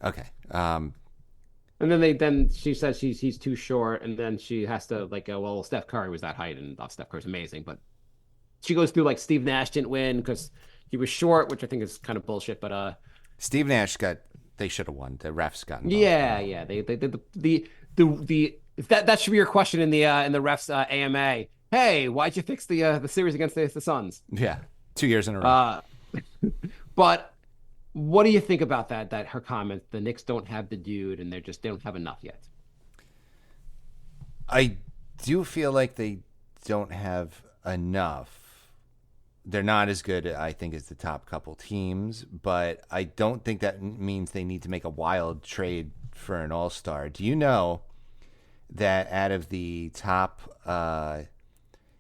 Okay. And then she says he's too short, and then she has to well, Steph Curry was that height, and Steph Curry's amazing, but she goes through like Steve Nash didn't win because he was short, which I think is kind of bullshit. But Steve Nash they should have won. The refs got involved. Yeah. They the that should be your question in the refs AMA. Hey, why'd you fix the series against the Suns? Yeah, 2 years in a row. But what do you think about that her comment? The Knicks don't have the dude, and they don't have enough yet. I do feel like they don't have enough. They're not as good, I think, as the top couple teams, but I don't think that means they need to make a wild trade for an all-star. Do you know that out of the top,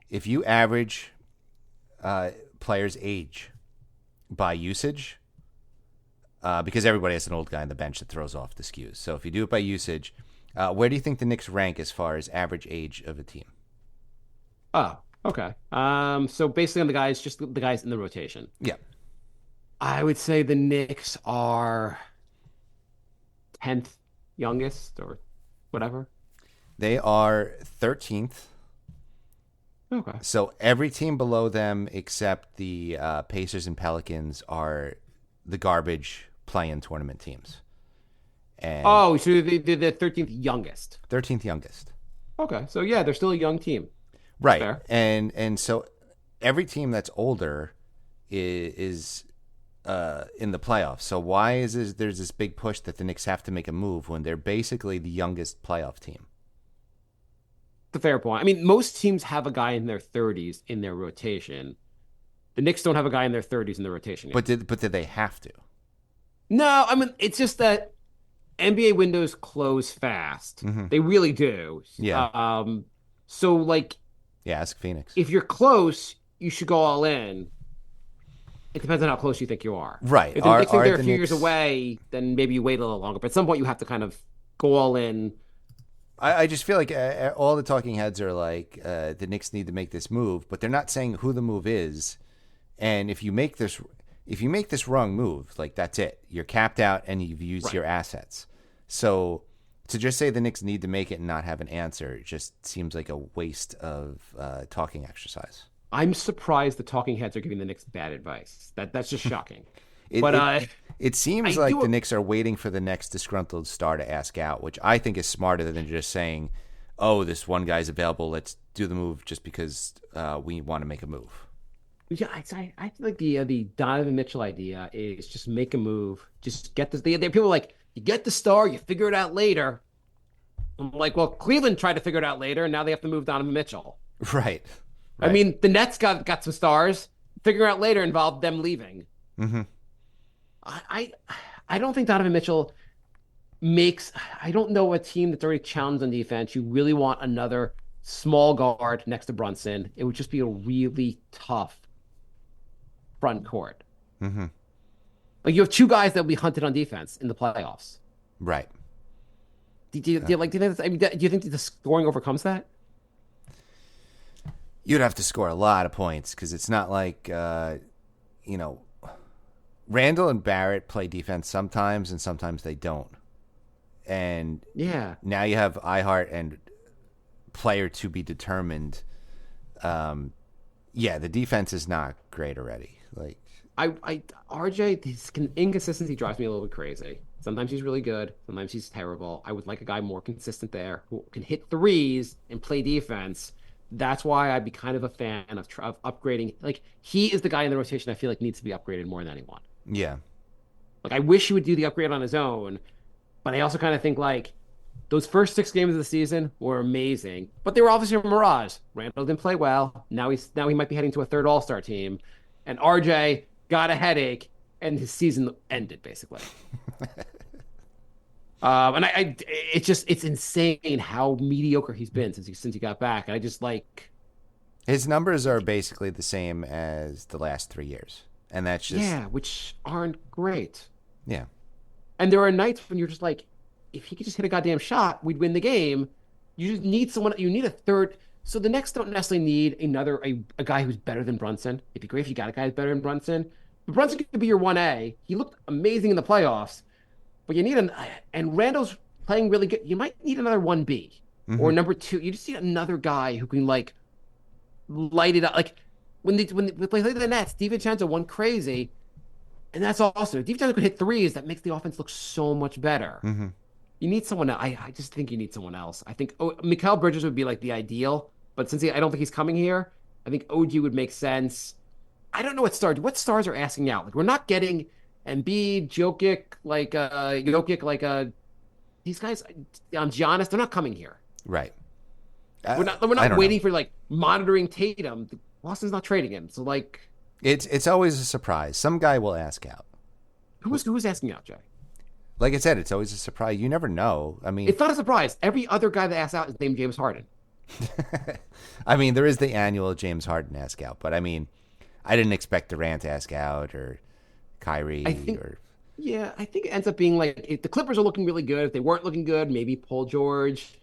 if you average players' age by usage, because everybody has an old guy on the bench that throws off the skews. So if you do it by usage, where do you think the Knicks rank as far as average age of a team? Oh, okay. So basically on the guys, just the guys in the rotation. Yeah. I would say the Knicks are 10th youngest or whatever. They are 13th. Okay. So every team below them except the Pacers and Pelicans are the garbage play-in tournament teams. And so they're the 13th youngest. 13th youngest. Okay. So yeah, they're still a young team. Right. Fair. And so every team that's older is in the playoffs. So why is there's this big push that the Knicks have to make a move when they're basically the youngest playoff team? It's a fair point. I mean, most teams have a guy in their 30s in their rotation. The Knicks don't have a guy in their 30s in the rotation yet. But did they have to? No, I mean, it's just that NBA windows close fast. They really do. Yeah. So, like, Yeah, ask Phoenix. if you're close, you should go all in. It depends on how close you think you are. Right. If the Knicks think they're a the few years Knicks- away, then maybe you wait a little longer. But at some point, you have to kind of go all in. I just feel like all the talking heads are like the Knicks need to make this move, but they're not saying who the move is. And if you make this wrong move, like that's it. You're capped out and you've used your assets. So to just say the Knicks need to make it and not have an answer just seems like a waste of talking exercise. I'm surprised the talking heads are giving the Knicks bad advice. That's just shocking. It seems I like do- the Knicks are waiting for the next disgruntled star to ask out, which I think is smarter than just saying, "Oh, this one guy's available. Let's do the move just because we want to make a move." Yeah, I feel like the Donovan Mitchell idea is just make a move, just get this. People are like, you get the star, you figure it out later. I'm like, well, Cleveland tried to figure it out later, and now they have to move Donovan Mitchell. Right. I mean, the Nets got some stars. Figure out later involved them leaving. Mm-hmm. I don't think Donovan Mitchell makes. I don't know a team that's already challenged on defense. You really want another small guard next to Brunson. It would just be a really tough front court. Mm-hmm. Like you have two guys that will be hunted on defense in the playoffs. Right. Do you think do you think the scoring overcomes that? You'd have to score a lot of points because it's not like Randle and Barrett play defense sometimes and sometimes they don't. And Yeah. now you have IHart and player to be determined. The defense is not great already. Like RJ, his inconsistency drives me a little bit crazy. Sometimes he's really good. Sometimes he's terrible. I would like a guy more consistent there who can hit threes and play defense. That's why I'd be kind of a fan of upgrading. Like he is the guy in the rotation I feel like needs to be upgraded more than anyone. yeah. Like I wish he would do the upgrade on his own, but I also kind of think like those first 6 games of the season were amazing, but they were obviously a mirage. Randle didn't play well. Now he might be heading to a third All-Star team, and RJ got a headache, and his season ended basically. It's insane how mediocre he's been since he got back, and I just like. His numbers are basically the same as the last 3 years. And that's just Which aren't great. yeah. And there are nights when you're just like, if he could just hit a goddamn shot, we'd win the game. You just need someone. You need a third. So the Knicks don't necessarily need a guy who's better than Brunson. It'd be great if you got a guy who's better than Brunson. But Brunson could be your 1A. He looked amazing in the playoffs. But you need and Randall's playing really good. You might need another 1B or number 2. You just need another guy who can like light it up. Like when they play the Nets, DiVincenzo went crazy, and that's awesome. If DiVincenzo could hit threes, that makes the offense look so much better. Mm-hmm. You need someone. I just think you need someone else. I think Mikal Bridges would be like the ideal, but since I don't think he's coming here, I think OG would make sense. I don't know what stars are asking out. Like we're not getting Embiid, Jokic, these guys. Giannis, they're not coming here. Right. We're not waiting for like monitoring Tatum. Boston's not trading him. So like, It's always a surprise. Some guy will ask out. who's asking out, Jay? Like I said, it's always a surprise. You never know. I mean, It's not a surprise. Every other guy that asks out is named James Harden. I mean, there is the annual James Harden ask out, but I mean, I didn't expect Durant to ask out or Kyrie I think or it ends up being like if the Clippers are looking really good. If they weren't looking good, maybe Paul George,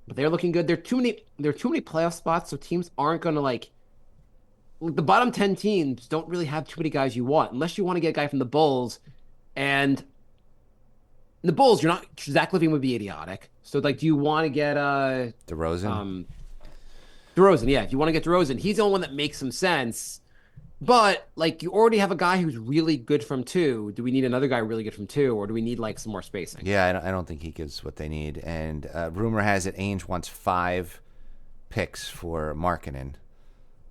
but they're looking good. There are too many playoff spots, so teams aren't going to like the bottom 10 teams don't really have too many guys you want unless you want to get a guy from the Bulls, and in the Bulls, you're not Zach LaVine would be idiotic. So like, do you want to get DeRozan. DeRozan? Yeah, if you want to get DeRozan, he's the only one that makes some sense. But like, you already have a guy who's really good from 2. Do we need another guy really good from 2, or do we need like some more spacing? Yeah, I don't think he gives what they need. And rumor has it Ainge wants 5 picks for Markkanen.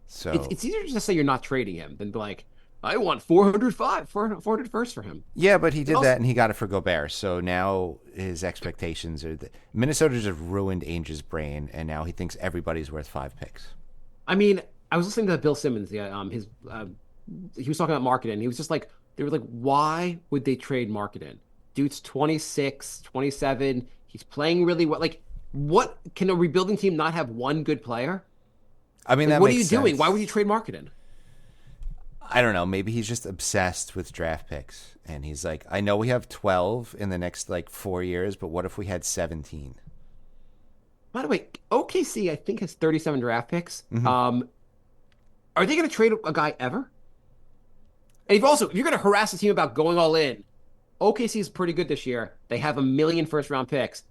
So It's easier to just say you're not trading him than be like, I want 400 first for him. yeah, but he did also- that and he got it for Gobert. So now his expectations are that Minnesota just ruined Ainge's brain, and now he thinks everybody's worth 5 picks. I mean, I was listening to Bill Simmons. He was talking about Marketing. He was just like, they were like, why would they trade Marketing? Dude's 26, 27. He's playing really well. Like, what can a rebuilding team not have one good player? I mean, Like, that what are makes you doing? sense. Why would you trade Marketing? I don't know. Maybe he's just obsessed with draft picks, and he's like, I know we have 12 in the next 4 years, but what if we had 17? By the way, OKC I think has 37 draft picks. Mm-hmm. Are they going to trade a guy ever? And if you're going to harass the team about going all in, OKC is pretty good this year. They have 1 million first-round picks.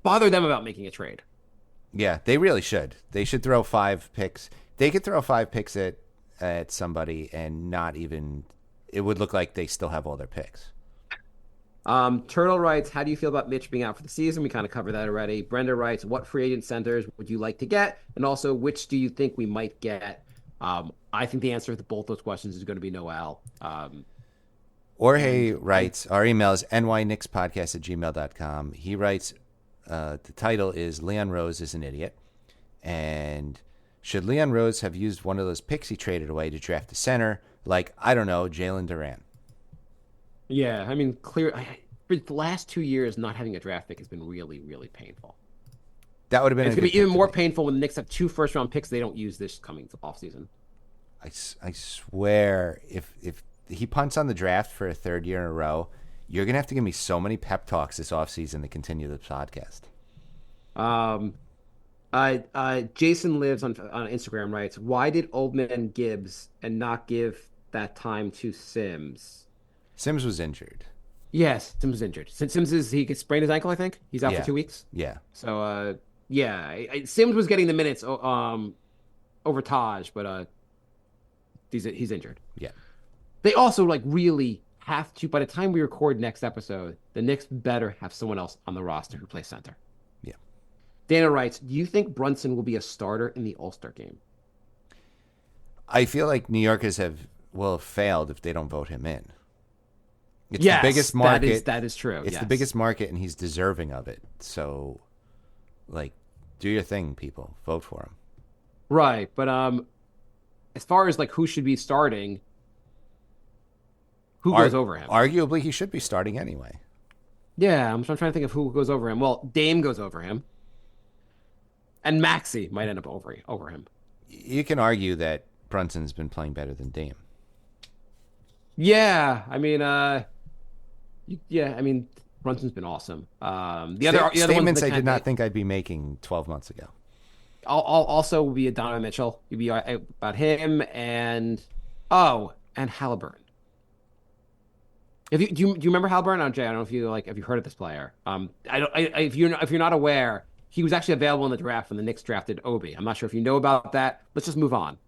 Bother them about making a trade. Yeah, they really should. They should throw 5 picks. They could throw 5 picks at somebody and not even. It would look like they still have all their picks. Turtle writes, how do you feel about Mitch being out for the season? We kind of covered that already. Brenda writes, what free agent centers would you like to get? And also, which do you think we might get? I think the answer to both those questions is going to be Noel. Jorge writes, our email is nyknickspodcast@gmail.com. He writes, the title is Leon Rose is an idiot. And should Leon Rose have used one of those picks he traded away to draft a center, like, I don't know, Jalen Duran? Yeah, I mean, for the last 2 years, not having a draft pick has been really, really painful. That would have been. It's going to be even more painful when the Knicks have 2 first-round picks they don't use this coming offseason. I swear, if he punts on the draft for a 3rd year in a row, you're going to have to give me so many pep talks this offseason to continue the podcast. Jason Lives on Instagram writes, why did Old Man Gibbs and not give that time to Sims? Sims was injured. Yes, Sims was injured. Sims he sprained his ankle, I think. He's out Yeah. for 2 weeks. Yeah. So, Sims was getting the minutes over Taj, but he's injured. Yeah. They also really have to, by the time we record next episode, the Knicks better have someone else on the roster who plays center. Yeah. Dana writes, do you think Brunson will be a starter in the All-Star game? I feel like New Yorkers will have failed if they don't vote him in. It's Yes, the biggest market. that is true. It's yes. the biggest market, and he's deserving of it. So, do your thing, people. Vote for him. Right, but as far as who should be starting, who goes over him? Arguably, he should be starting anyway. Yeah, I'm trying to think of who goes over him. Well, Dame goes over him, and Maxey might end up over him. You can argue that Brunson's been playing better than Dame. Yeah, I mean, Brunson's been awesome. The other Statements ones I did not think I'd be making 12 months ago. I'll also be a Donovan Mitchell. You'd be about him and Halliburton. Do you remember Halliburton? Jay, I don't know if you have you heard of this player. If you're not aware, he was actually available in the draft when the Knicks drafted Obi. I'm not sure if you know about that. Let's just move on.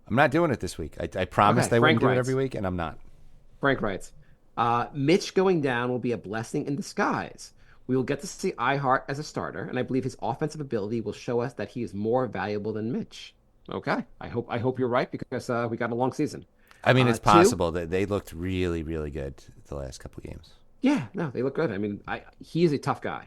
I'm not doing it this week. I promised I wouldn't do it every week, and I'm not. Frank writes, Mitch going down will be a blessing in disguise. We will get to see IHart as a starter, and I believe his offensive ability will show us that he is more valuable than Mitch. Okay, I hope you're right because we got a long season. I mean, it's possible that they looked really, really good the last couple of games. Yeah, no, they look good. I mean, he is a tough guy.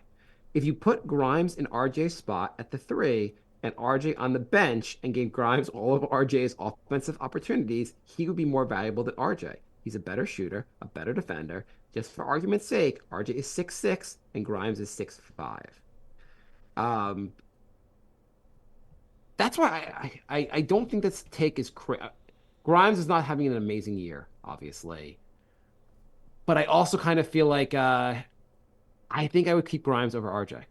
If you put Grimes in RJ's spot at the 3 and RJ on the bench and gave Grimes all of RJ's offensive opportunities, he would be more valuable than RJ. He's a better shooter, a better defender. Just for argument's sake, RJ is 6'6", and Grimes is 6'5". That's why I don't think this take is Grimes is not having an amazing year, obviously. But I also kind of feel like I think I would keep Grimes over RJ.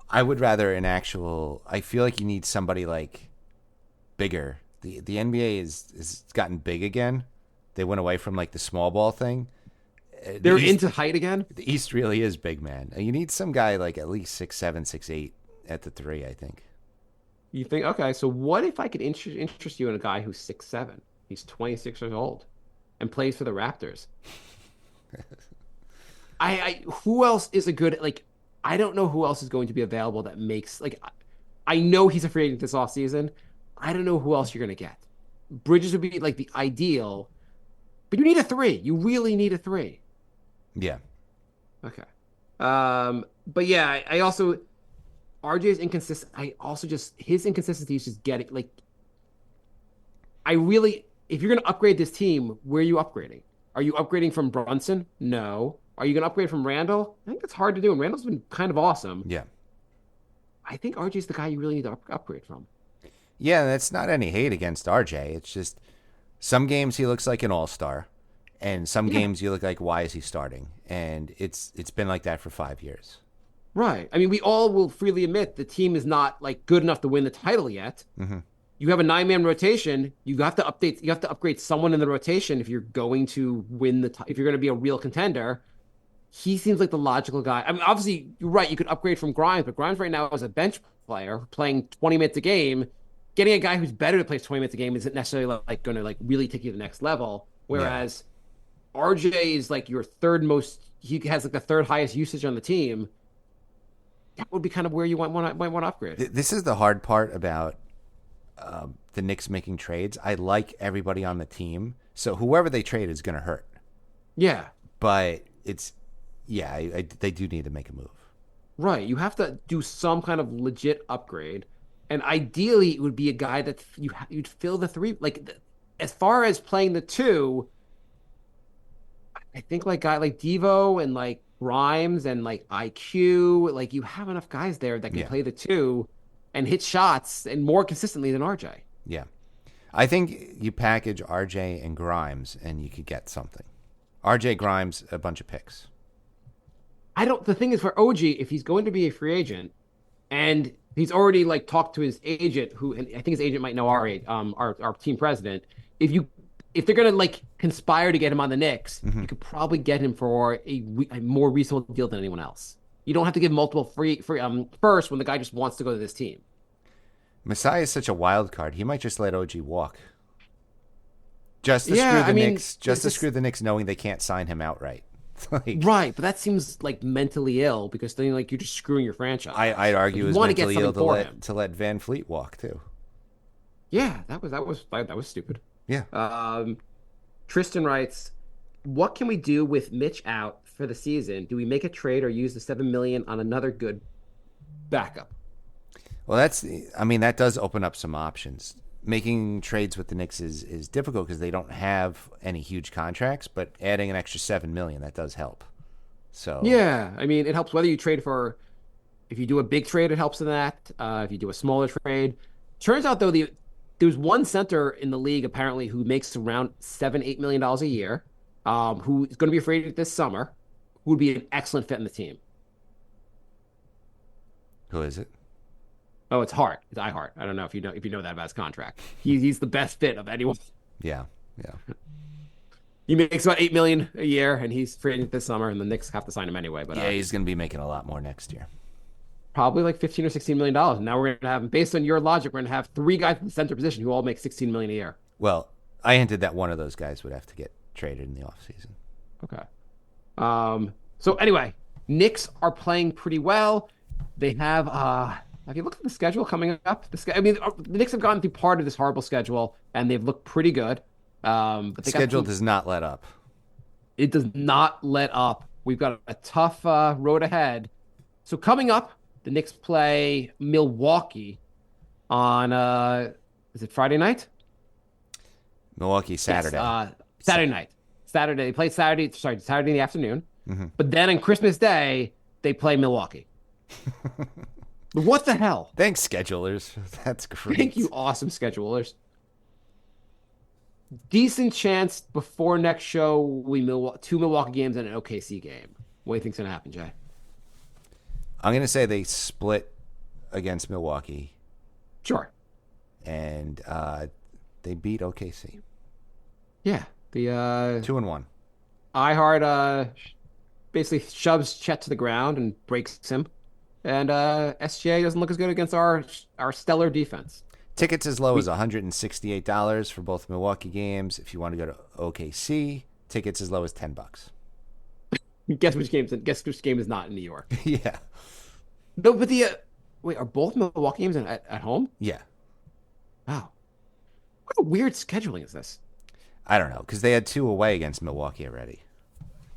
I would rather I feel like you need somebody bigger. The NBA is gotten big again. They went away from the small ball thing. They're into height again? The East really is big, man. You need some guy at least 6'7", 6'8" at the 3, I think. You think, okay, so what if I could interest you in a guy who's 6'7"? He's 26 years old and plays for the Raptors. Who else is a good, I don't know who else is going to be available that makes like I know he's a free agent this offseason. I don't know who else you're going to get. Bridges would be like the ideal, but you need a 3. You really need a 3. Yeah. Okay. But yeah, I also RJ's inconsistent. I also just his inconsistency is just getting like I really if you're gonna upgrade this team, where are you upgrading? Are you upgrading from Brunson? No. Are you gonna upgrade from Randle? I think that's hard to do, and Randle's been kind of awesome. Yeah. I think RJ's the guy you really need to upgrade from. Yeah, that's not any hate against RJ. It's just some games he looks like an all-star, and some games you look like, why is he starting? And it's been like that for 5 years. Right. I mean, we all will freely admit the team is not like good enough to win the title yet. Mm-hmm. You have a 9-man rotation. You have to update. You have to upgrade someone in the rotation if you're going to win if you're going to be a real contender. He seems like the logical guy. I mean, obviously, you're right. You could upgrade from Grimes, but Grimes right now is a bench player playing 20 minutes a game. Getting a guy who's better to play 20 minutes a game isn't necessarily like going to like really take you to the next level. Whereas RJ is like your third most. He has like the third highest usage on the team. That would be kind of where you might want to upgrade. This is the hard part about the Knicks making trades. I like everybody on the team, so whoever they trade is going to hurt. Yeah, but it's they do need to make a move. Right, you have to do some kind of legit upgrade, and ideally it would be a guy that you'd fill the 3. Like as far as playing the 2, I think like guy like Devo and like Grimes and like IQ, like you have enough guys there that can play the 2 and hit shots and more consistently than RJ. Yeah. I think you package RJ and Grimes and you could get something. RJ, Grimes, a bunch of picks. The thing is for OG, if he's going to be a free agent and he's already like talked to his agent, who and I think his agent might know our team president, if they're going to like conspire to get him on the Knicks, you could probably get him for a more reasonable deal than anyone else. You don't have to give multiple free first when the guy just wants to go to this team. Messiah is such a wild card. He might just let OG walk. Just to screw the Knicks. Just to screw the Knicks, knowing they can't sign him outright. Right, but that seems like mentally ill because then like you're just screwing your franchise. I'd argue it's mentally ill to let Van Fleet walk too. Yeah, that was stupid. Yeah. Tristan writes, "What can we do with Mitch out for the season? Do we make a trade or use the $7 million on another good backup?" Well, that does open up some options. Making trades with the Knicks is difficult because they don't have any huge contracts, but adding an extra $7 million, that does help. So yeah, I mean, it helps whether you trade for. If you do a big trade, it helps in that. If you do a smaller trade, turns out though there's one center in the league apparently who makes around $7-8 million a year, who is going to be a free agent this summer, who would be an excellent fit in the team. Who is it? Oh, it's Hart. It's IHart. I don't know if you know that about his contract. He's the best fit of anyone. Yeah. He makes about $8 million a year, and he's free agent this summer, and the Knicks have to sign him anyway. But he's going to be making a lot more next year. Probably like $15 or $16 million. And now we're going to have, based on your logic, we're going to have 3 guys in the center position who all make $16 million a year. Well, I hinted that one of those guys would have to get traded in the offseason. Okay. So anyway, Knicks are playing pretty well. They have you looked at the schedule coming up? The Knicks have gotten through part of this horrible schedule, and they've looked pretty good. But the schedule does not let up. It does not let up. We've got a tough road ahead. So coming up, the Knicks play Milwaukee on is it Friday night? Milwaukee Saturday. Yes, Saturday night. Saturday. They play Saturday in the afternoon. Mm-hmm. But then on Christmas Day, they play Milwaukee. What the hell? Thanks, schedulers. That's great. Thank you, awesome schedulers. Decent chance before next show we 2 Milwaukee games and an OKC game. What do you think's going to happen, Jay? I'm going to say they split against Milwaukee. Sure. And they beat OKC. Yeah. The 2-1. IHart basically shoves Chet to the ground and breaks him. And SGA doesn't look as good against our stellar defense. Tickets as low as $168 for both Milwaukee games. If you want to go to OKC, tickets as low as $10. Guess which game is not in New York? Yeah. No, but wait, are both Milwaukee games at home? Yeah. Wow. What a weird scheduling is this? I don't know, because they had 2 away against Milwaukee already.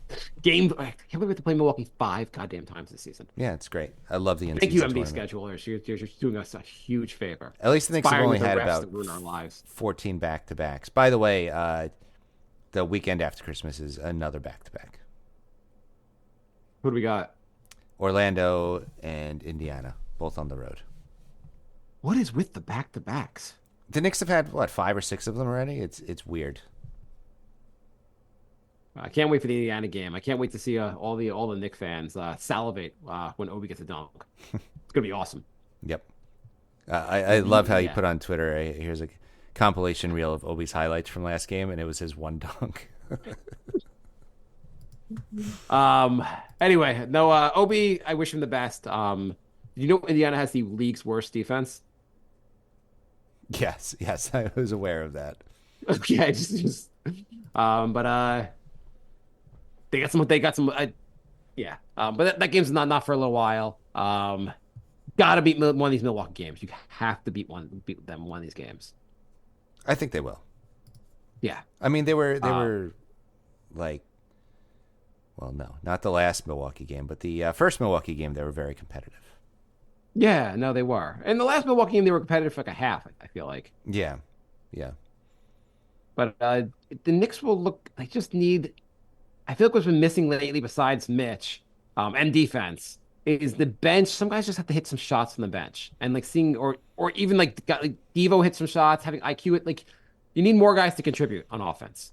I can't believe we have to play Milwaukee 5 goddamn times this season. Yeah, it's great. I love the Thank you, in-season MD tournament. schedulers. You're just doing us a huge favor. At least the Knicks have only had Inspiring the refs about to ruin our lives. 14 back-to-backs. By the way, the weekend after Christmas is another back-to-back. Who do we got? Orlando and Indiana, both on the road. What is with the back-to-backs? The Knicks have had, 5 or 6 of them already? It's weird. I can't wait for the Indiana game. I can't wait to see all the Knicks fans salivate when Obi gets a dunk. It's gonna be awesome. Yep. I love how you put on Twitter, here's a compilation reel of Obi's highlights from last game, and it was his one dunk. Anyway, no, Obi, I wish him the best. You know Indiana has the league's worst defense? Yes, I was aware of that. Okay, but they got some, yeah. But that game's not for a little while. Gotta beat one of these Milwaukee games. You have to beat them one of these games. I think they will. Yeah. I mean, they were like, well, no, not the last Milwaukee game, but the first Milwaukee game, they were very competitive. Yeah, no, they were. And the last Milwaukee game, they were competitive for like a half, I feel like. Yeah. But the Knicks will look, they just need, I feel like what's been missing lately besides Mitch and defense is the bench. Some guys just have to hit some shots from the bench. And like seeing, or even like Devo hit some shots, having IQ, like you need more guys to contribute on offense.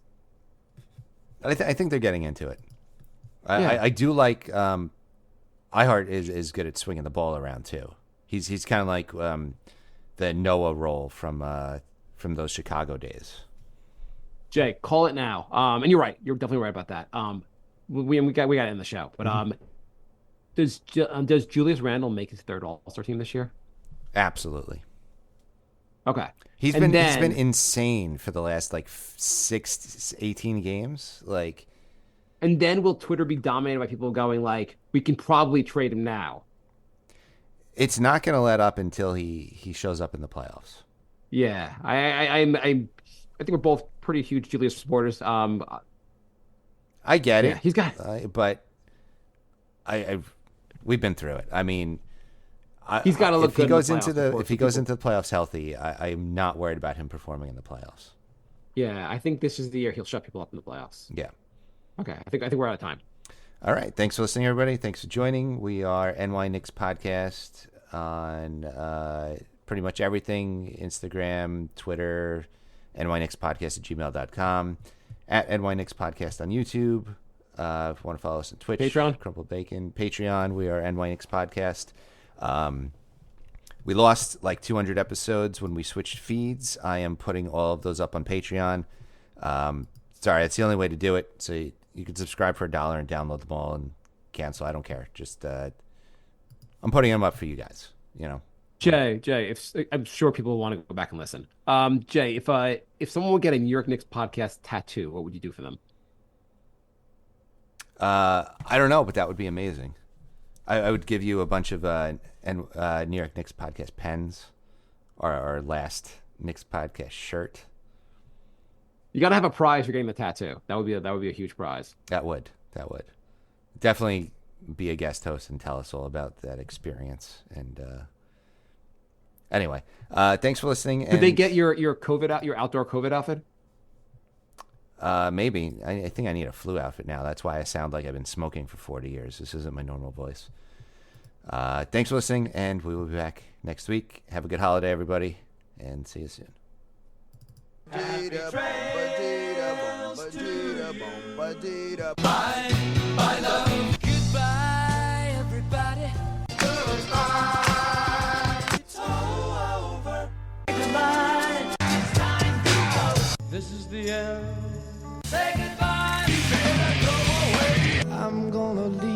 I think they're getting into it. Yeah. I do like IHart is good at swinging the ball around too. He's kind of like the Noah role from those Chicago days. Jay, call it now. And you're right. You're definitely right about that. We got to end the show. But does Julius Randle make his third All-Star team this year? Absolutely. Okay. He's been insane for the last 18 games. And then will Twitter be dominated by people going like, we can probably trade him now? It's not going to let up until he shows up in the playoffs. Yeah, I think we're both pretty huge Julius supporters. I get it. He's got, but we've been through it. I mean, he's got to look good. If he goes into the playoffs healthy, I'm not worried about him performing in the playoffs. Yeah, I think this is the year he'll shut people up in the playoffs. Yeah. Okay, I think we're out of time. All right. Thanks for listening, everybody. Thanks for joining. We are NY Knicks Podcast on pretty much everything: Instagram, Twitter, nyknickspodcast@gmail.com, at NY Knicks Podcast on YouTube. If you want to follow us on Twitch, Patreon, Crumpled Bacon, Patreon, we are NY Knicks Podcast. We lost 200 episodes when we switched feeds. I am putting all of those up on Patreon. Sorry, that's the only way to do it. So you can subscribe for $1 and download them all and cancel. I don't care. Just I'm putting them up for you guys. Jay, I'm sure people will want to go back and listen. Jay, if someone would get a New York Knicks Podcast tattoo, what would you do for them? I don't know, but that would be amazing. I would give you a bunch of New York Knicks Podcast pens, or our last Knicks Podcast shirt. You got to have a prize for getting the tattoo. That would be a huge prize. That would definitely be a guest host and tell us all about that experience. And anyway, thanks for listening. Did they get your outdoor COVID outfit? Maybe. I think I need a flu outfit now. That's why I sound like I've been smoking for 40 years. This isn't my normal voice. Thanks for listening, and we will be back next week. Have a good holiday, everybody, and see you soon. My love. Goodbye, everybody. Goodbye. It's all over. Goodbye. It's time to go. This is the end. Say goodbye. You better go away. I'm gonna leave.